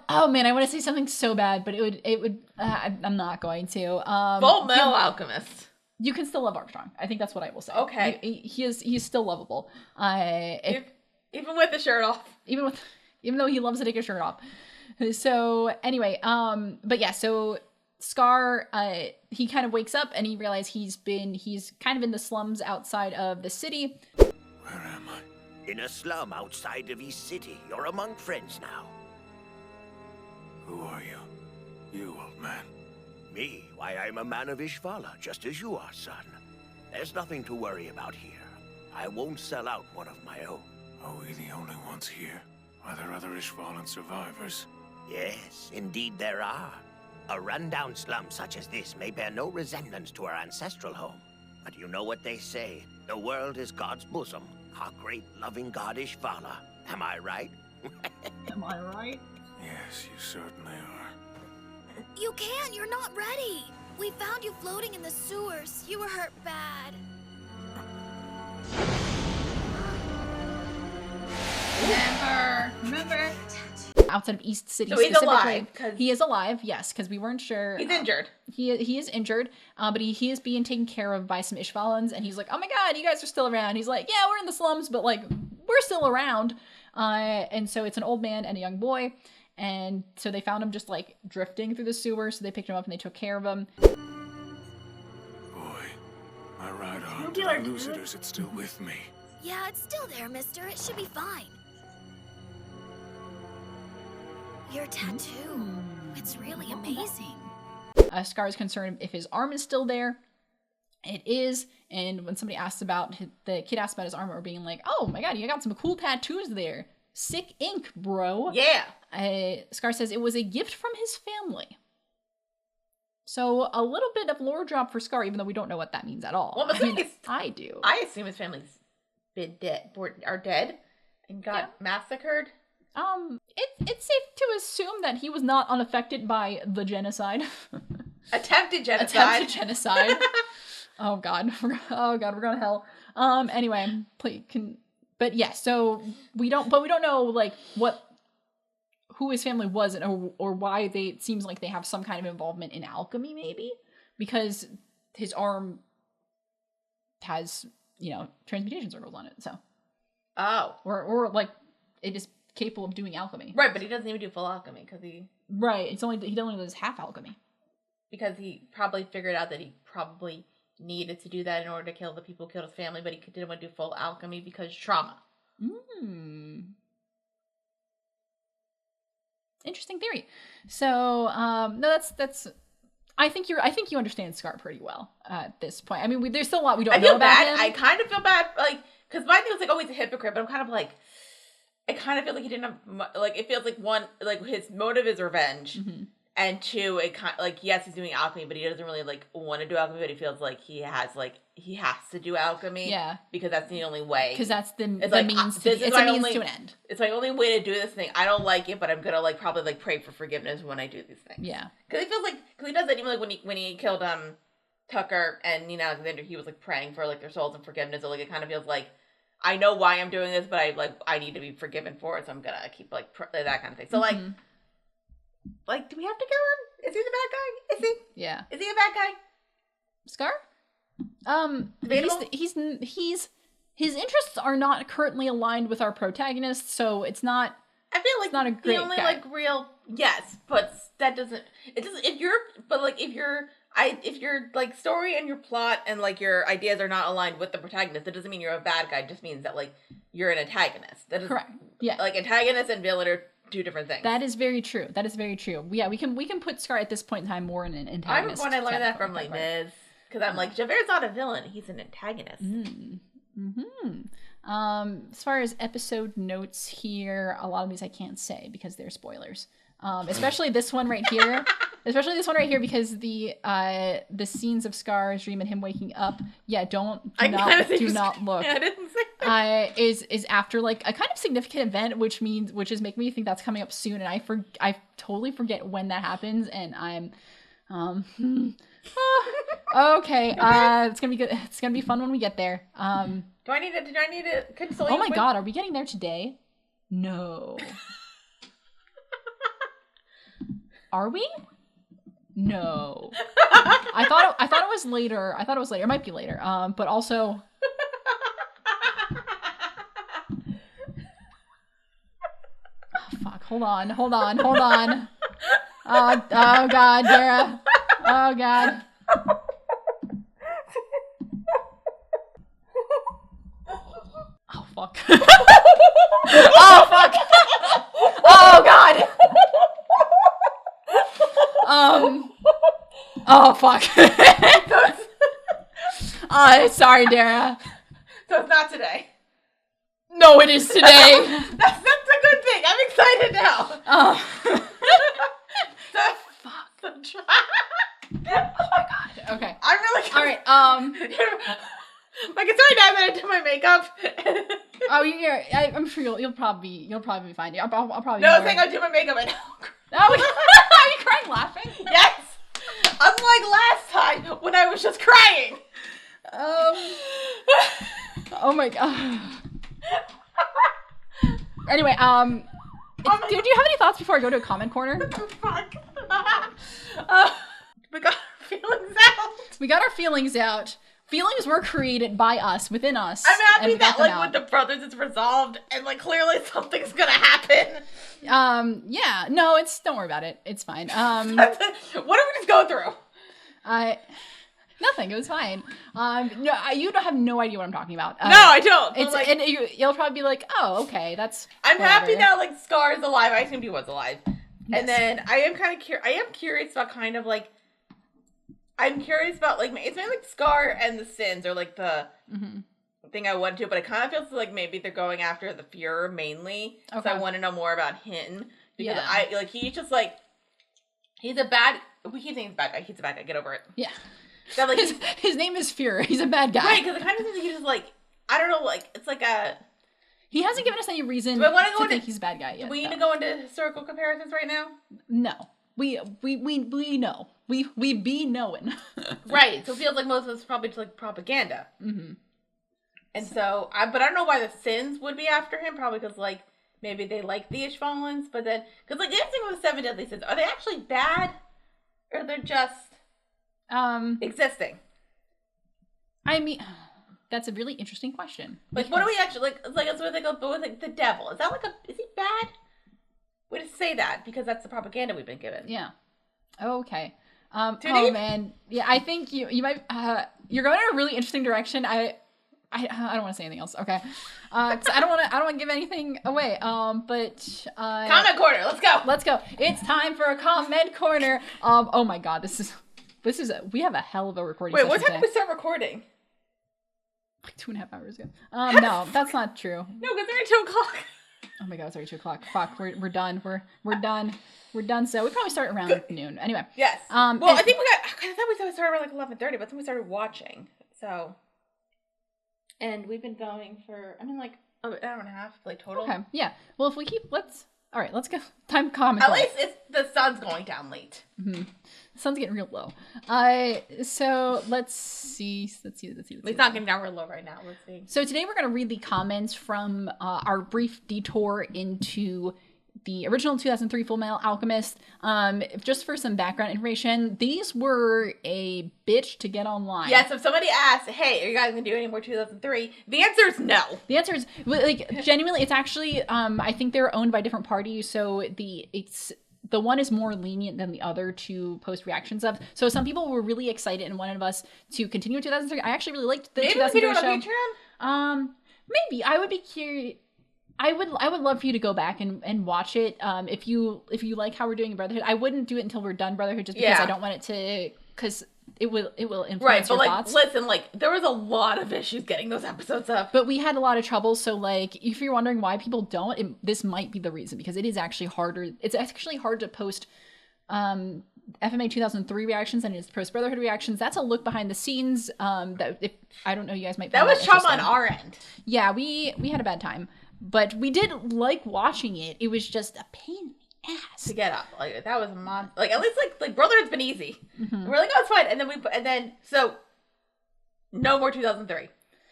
Oh man, I want to say something so bad, but it would. I'm not going to. Fullmetal Alchemist. You can still love Armstrong. I think that's what I will say. Okay, he's still lovable. Even with the shirt off. Even though he loves to take his shirt off. So anyway, but yeah, so. Scar, he kind of wakes up and he realizes he's kind of in the slums outside of the city. Where am I? In a slum outside of East City. You're among friends now. Who are you? You, old man. Me? Why, I'm a man of Ishvala, just as you are, son. There's nothing to worry about here. I won't sell out one of my own. Are we the only ones here? Are there other Ishvalan survivors? Yes, indeed there are. A rundown slum such as this may bear no resemblance to our ancestral home. But you know what they say, the world is God's bosom, our great loving God Ishvala. Am I right? Am I right? Yes, you certainly are. You can't, you're not ready. We found you floating in the sewers. You were hurt bad. Remember. Outside of East City, so he's alive. He is alive, yes, because we weren't sure. He's injured. He is injured, but he is being taken care of by some Ishvalans, and he's like, oh my god, you guys are still around. He's like, yeah, we're in the slums, but like, we're still around. And so it's an old man and a young boy, and so they found him just like drifting through the sewer, so they picked him up and they took care of him. Boy, my right arm, did I lose it or is it still with me? Yeah, it's still there, mister. It should be fine. Your tattoo. It's really amazing. Scar is concerned if his arm is still there. It is. And when somebody asks about, the kid asks about his arm, or being like, oh my god, you got some cool tattoos there. Sick ink, bro. Yeah. Scar says it was a gift from his family. So a little bit of lore drop for Scar, even though we don't know what that means at all. Well, I do. I assume his family's been dead and got massacred. It's safe to assume that he was not unaffected by the genocide. Attempted genocide. Oh god, we're going to hell. Anyway, but yeah, so we don't know like who his family was or why it seems like they have some kind of involvement in alchemy, maybe because his arm has, transmutation circles on it. So, or like it is capable of doing alchemy. Right, but he doesn't even do full alchemy because he only does half alchemy. Because he probably figured out that he probably needed to do that in order to kill the people who killed his family, but he didn't want to do full alchemy because trauma. Interesting theory. So, no, that's. I think you understand Scar pretty well at this point. I mean, there's still a lot we don't know about him. I kind of feel bad, like, because my thing was like, oh, he's a hypocrite, but I'm kind of like, I kind of feel like he didn't have, like, it feels like his motive is revenge, And 2, it kind of, like, yes, he's doing alchemy, but he doesn't really like want to do alchemy, but he feels like he has to do alchemy. Yeah. Because that's the only way. Because that's the means it's a means to an end. It's my only way to do this thing. I don't like it, but I'm gonna like probably like pray for forgiveness when I do these things. Yeah. Because he does that even like when he killed Tucker and Nina Alexander, he was like praying for like their souls and forgiveness. So like it kind of feels like I know why I'm doing this, but I need to be forgiven for it, so I'm gonna keep like that kind of thing. So like, do we have to kill him? Is he the bad guy? Is he? Yeah. Is he a bad guy? Scar? He's his interests are not currently aligned with our protagonist, so it's not. I feel like it's not a great the only guy. like real but that doesn't. It doesn't. If your like story and your plot and like your ideas are not aligned with the protagonist, that doesn't mean you're a bad guy. It just means that like you're an antagonist. That is correct. Yeah. Like antagonist and villain are 2 different things. That is very true. Yeah, we can put Scar at this point in time more in an antagonist. I learned that from like Liz, because I'm like Javert's not a villain; he's an antagonist. As far as episode notes here, a lot of these I can't say because they're spoilers. Especially this one right here. Because the scenes of Scar's dream and him waking up. Yeah, do not look. Yeah, I didn't say that. Is after like a kind of significant event, which is making me think that's coming up soon, and I totally forget when that happens, and I'm okay. It's gonna be good. It's gonna be fun when we get there. Do I need to console you? Oh my god, are we getting there today? No. Are we? No. I thought it was later. It might be later. But also. Oh, fuck. Hold on. Oh god, Dara. Oh god. Oh fuck. Oh fuck. Oh god. Oh fuck. Sorry, Dara. So it's not today. No, it is today. That's a good thing. I'm excited now. Oh. Fuck. Oh my god. Okay. I'm really all right. My concern now that I did my makeup. Oh, I'm sure you'll probably be fine. I'll probably. No, saying I do my makeup and oh, are you crying laughing? Yes. Unlike last time when I was just crying. Oh my god. Anyway, do you have any thoughts before I go to a comment corner? Fuck. We got our feelings out. Feelings were created by us, within us. I'm happy that like with the brothers it's resolved and like clearly something's gonna happen. Yeah. No, don't worry about it. It's fine. What did we just go through? Nothing. It was fine. No, you don't have no idea what I'm talking about. No, I don't. And you'll probably be like, oh, okay, that's. I'm happy that like Scar is alive. I assumed he was alive, yes. And then I am kind of curious about kind of like. I'm curious about like it's mainly like Scar and the Sins are like the thing I want to, but it kind of feels like maybe they're going after the Fuhrer mainly. Okay. So I want to know more about him because he's just like he's a bad. We keep saying he's a bad guy. He's a bad guy. Get over it. Yeah. That, like, his name is Fuhrer. He's a bad guy. Right, because it kind of seems like he's just like I don't know, like it's like a. He hasn't given us any reason to think he's a bad guy yet. Do we need to go into historical comparisons right now? No. We know. We be knowing. Right. So it feels like most of this is probably just like propaganda. Mm-hmm. And so, but I don't know why the Sins would be after him. Probably because like maybe they like the Ishvalans, but then because like the thing with the 7 deadly sins, are they actually bad, or they're just existing? I mean, that's a really interesting question. Like, what do we actually like? That's where they go. But with like the devil, is that like is he bad? We just say that because that's the propaganda we've been given. Yeah. Okay. Man. Yeah, I think you might you're going in a really interesting direction. I don't want to say anything else. Okay. 'Cause I don't want to give anything away. But comment corner. Let's go. It's time for a comment corner. Oh my god, this is we have a hell of a recording session. Wait, what time did we start recording? Like 2.5 hours ago. No, that's not true. No, because it's already 2 o'clock. Oh my god, it's already 2 o'clock. Fuck, we're done. We're done. We're done. So we probably start around noon. Anyway. Yes. Well, I think I thought we started around like 11:30, but then we started watching. So. And we've been going for, like an hour and a half, like total. Okay. Yeah. Well, if we keep, all right, let's go. Time comment. At least the sun's going down late. Mm-hmm. The sun's getting real low. So let's see. It's not getting down real low right now. Let's see. So today we're going to read the comments from our brief detour into the original 2003 Fullmetal Alchemist. Just for some background information, these were a bitch to get online. Yeah, so if somebody asks, hey, are you guys going to do any more 2003? The answer is no. The answer is, like, genuinely, it's actually, I think they're owned by different parties, so the one is more lenient than the other to post reactions of. So some people were really excited and wanted us to continue with 2003. I actually really liked the 2003 show. Maybe we could do it on Patreon? Maybe. I would be curious. I would love for you to go back and watch it. If you like how we're doing Brotherhood, I wouldn't do it until we're done Brotherhood, just because I don't want it to, because it will influence your thoughts. Listen, there was a lot of issues getting those episodes up. But we had a lot of trouble, so if you're wondering why people don't, this might be the reason, because it is actually harder. It's actually hard to post FMA 2003 reactions than it is to post Brotherhood reactions. That's a look behind the scenes. That if I don't know, you guys might. That was trauma on our end. Yeah, we had a bad time. But we did like watching it. It was just a pain in the ass to get up. That was a monster. At least like Brotherhood's been easy. Mm-hmm. We're like, oh, it's fine. And then so no more 2003.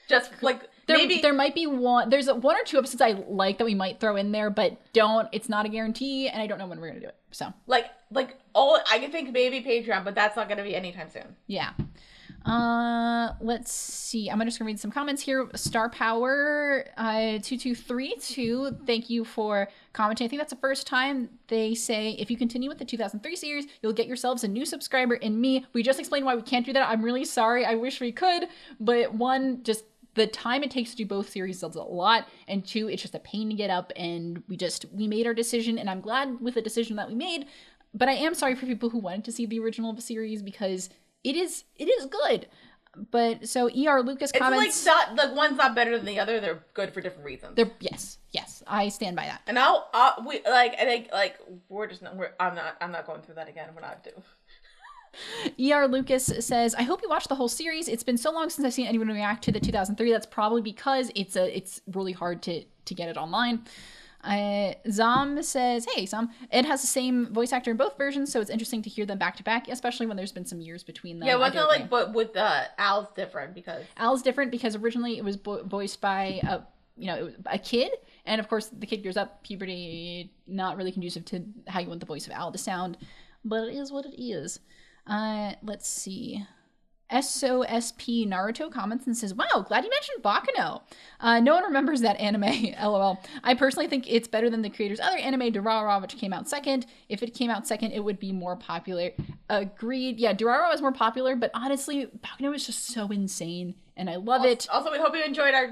Just there might be one. There's one or two episodes I like that we might throw in there, but it's not a guarantee, and I don't know when we're gonna do it. So all I can think maybe Patreon, but that's not gonna be anytime soon. Yeah. Let's see. I'm just gonna read some comments here. Star Power 2232. Thank you for commenting. I think that's the first time they say, if you continue with the 2003 series, you'll get yourselves a new subscriber in me. We just explained why we can't do that. I'm really sorry. I wish we could, but one, just the time it takes to do both series is a lot, and two, it's just a pain to get up, and we made our decision, and I'm glad with the decision that we made, but I am sorry for people who wanted to see the original series, because it is good. But so ER Lucas comments, it's not, the one's not better than the other. They're good for different reasons. Yes, I stand by that. And I'm not going through that again. We're not doing. ER Lucas says, I hope you watched the whole series. It's been so long since I've seen anyone react to the 2003. That's probably because it's really hard to get it online. Zom says, hey Zom, it has the same voice actor in both versions, so it's interesting to hear them back to back, especially when there's been some years between them. Yeah, wasn't but with Al's different because originally it was voiced by a kid, and of course the kid grows up, puberty, not really conducive to how you want the voice of Al to sound, but it is what it is. Let's see. SOSP Naruto comments and says, wow, glad you mentioned Baccano. No one remembers that anime, lol. I personally think it's better than the creator's other anime, Durara, which came out second. If it came out second, it would be more popular. Agreed. Yeah, Durara was more popular, but honestly, Baccano is just so insane, and I love it. Also, we hope you enjoyed us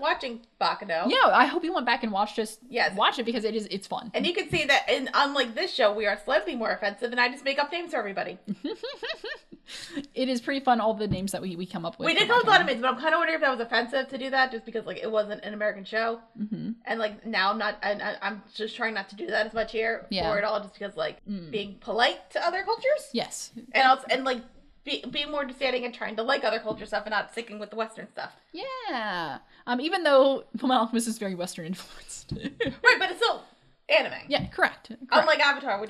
watching Baccano. Yeah, I hope you went back and watch it, because it's fun. And you can see that, unlike this show, we are slightly more offensive, and I just make up names for everybody. It is pretty fun, all the names that we come up with. We did come up with a lot of names, but I'm kind of wondering if that was offensive to do that, just because it wasn't an American show. Mm-hmm. And now I'm just trying not to do that as much here, or at all, just because being polite to other cultures. Yes. And also, being more understanding and trying to like other culture stuff and not sticking with the Western stuff. Yeah. Even though Fullmetal Alchemist is very Western influenced. Right, but it's still anime. Yeah, correct. Unlike Avatar,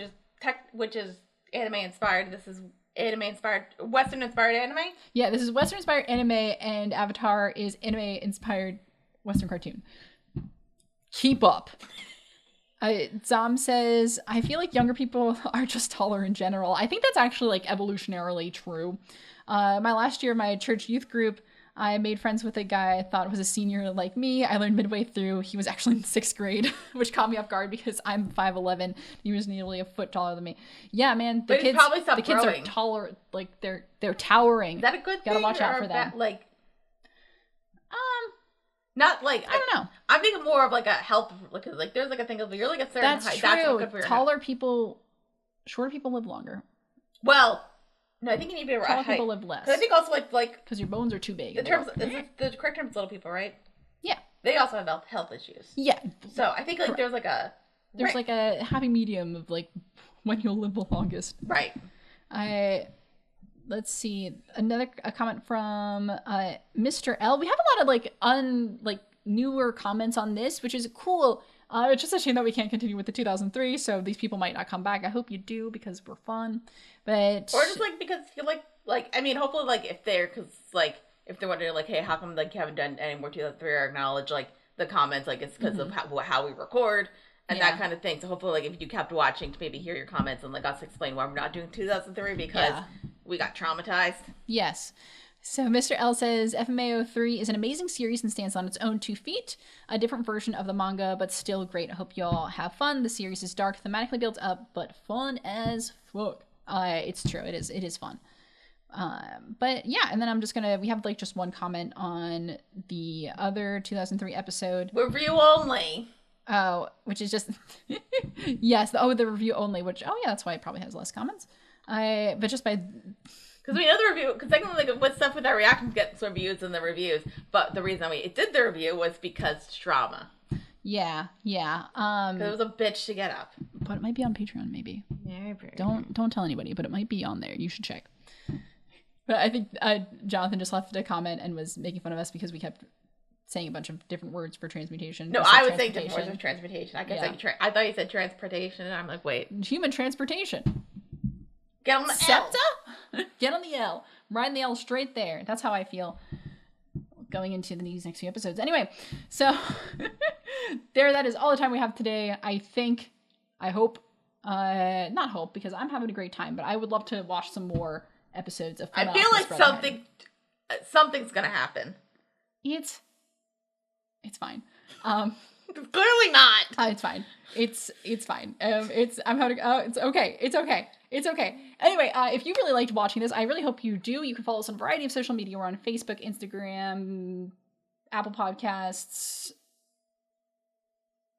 which is anime inspired, this is anime inspired, Western inspired anime. Yeah, this is Western inspired anime, and Avatar is anime inspired Western cartoon. Keep up. Zom says, I feel like younger people are just taller in general. I think that's actually evolutionarily true. My last year, my church youth group, I made friends with a guy I thought was a senior like me. I learned midway through he was actually in 6th grade, which caught me off guard because I'm 5'11". He was nearly a foot taller than me. Yeah, man, the kids are taller. They're towering. Is that a good thing? Gotta watch out for them. Not I don't know. I'm thinking more of a health, there's a thing of you're a certain that's height. True. That's not good for your Taller health. people, shorter people live longer. Well, no, I think you need to be taller people live less. I think also because your bones are too big. The correct term is little people, right? Yeah. They also have health issues. Yeah. So I think like there's like a happy medium of like when you'll live the longest. Right. Let's see, a comment from Mr. L. We have a lot of newer comments on this, which is cool. It's just a shame that we can't continue with the 2003, so these people might not come back. I hope you do, because we're fun. But or just like because you're like I mean, hopefully like if they're wondering like, hey, how come like you haven't done any more 2003 or acknowledge like the comments, like it's because of how we record and that kind of thing. So hopefully like if you kept watching to maybe hear your comments and like us explain why we're not doing 2003 because we got traumatized. Yes. So Mr. L says, FMAO3 is an amazing series and stands on its own 2 feet. A different version of the manga, but still great. I hope y'all have fun. The series is dark, thematically built up, but fun as fuck. It's true. It is fun. But yeah, and then I'm just gonna, we have like just one comment on the other 2003 episode. Review only. Oh, which is just, yes. The review only, which, that's why it probably has less comments. But just by... Because we know the review, because technically like, with stuff with our reactions gets reviews in the reviews, but the reason we did the review was because trauma. Yeah. Because it was a bitch to get up. But it might be on Patreon, maybe. Yeah, don't tell anybody, but it might be on there. You should check. But I think Jonathan just left a comment and was making fun of us because we kept saying a bunch of different words for transmutation. No, I was saying different words for transmutation. I kept saying I thought you said transportation, and I'm like, wait. Human transportation. Get on the SEPTA? L. Get on the L. Riding the L straight there. That's how I feel going into these next few episodes. Anyway, so that is all the time we have today. I hope, not hope, because I'm having a great time, but I would love to watch some more episodes of Fullmetal I feel like Brotherhood. something's gonna happen. It's fine. Clearly not. It's fine. It's fine. It's okay. It's okay. Anyway, if you really liked watching this, I really hope you do. You can follow us on a variety of social media. We're on Facebook, Instagram, Apple Podcasts,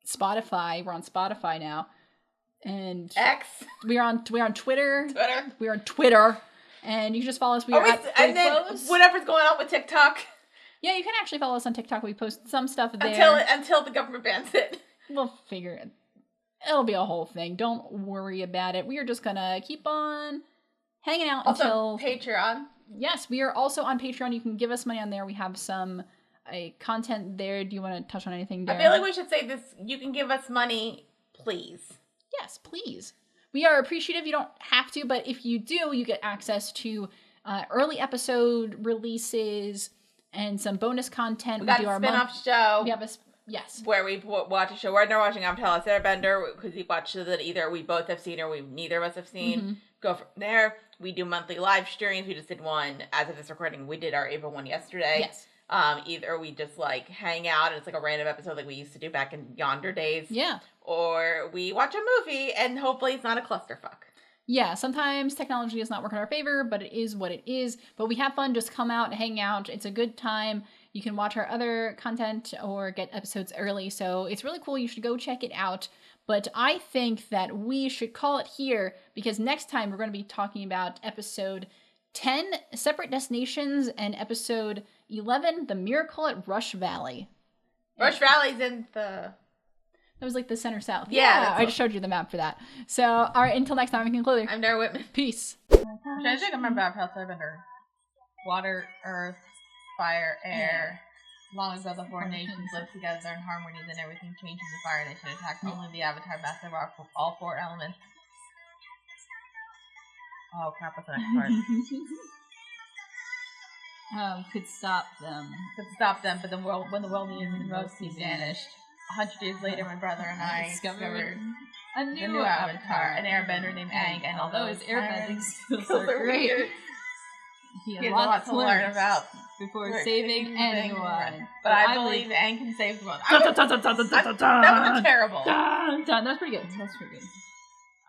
Spotify. We're on Spotify now, and X. We're on Twitter. We're on Twitter, and you can just follow us. And then whatever's going on with TikTok. Yeah, you can actually follow us on TikTok. We post some stuff there. Until the government bans it. We'll figure it. It'll be a whole thing. Don't worry about it. We are just gonna keep on hanging out until Patreon. Yes, we are also on Patreon. You can give us money on there. We have some content there. Do you want to touch on anything there? I feel like we should say this. You can give us money, please. Yes, please. We are appreciative. You don't have to, but if you do, you get access to early episode releases and some bonus content. We do our spin-off show. We have yes, where we watch a show. We're now watching Avatar: The Last Airbender because we watch that either we both have seen or neither of us have seen. Mm-hmm. Go from there. We do monthly live streams. We just did one as of this recording. We did our April one yesterday. Yes. Either we just like hang out and it's like a random episode like we used to do back in yonder days. Yeah. Or we watch a movie and hopefully it's not a clusterfuck. Yeah, sometimes technology does not work in our favor, but it is what it is. But we have fun. Just come out, hang out. It's a good time. You can watch our other content or get episodes early. So it's really cool. You should go check it out. But I think that we should call it here because next time we're going to be talking about episode 10, Separate Destinations, and episode 11, The Miracle at Rush Valley. Rush Valley's in the... That was like the center south. Yeah, I just showed you the map for that. So, all right, until next time, I'm concluding. I'm Dara Whitman. Peace. I'm trying to think of my Avatar: The Last Airbender. Water, earth, fire, air. Long ago, the 4 nations lived together in harmony, then everything changed in the Fire Nation attacked only the Avatar master of all 4 elements. Oh crap, what's the next part? Could stop them. But when the world needed them most, he vanished. 100 years later, my brother and I discovered a new avatar, an airbender named Aang, and although his airbending skills are great, he has a lot to learn about before saving anyone. But I believe Aang can save the world. That was terrible. That's pretty good.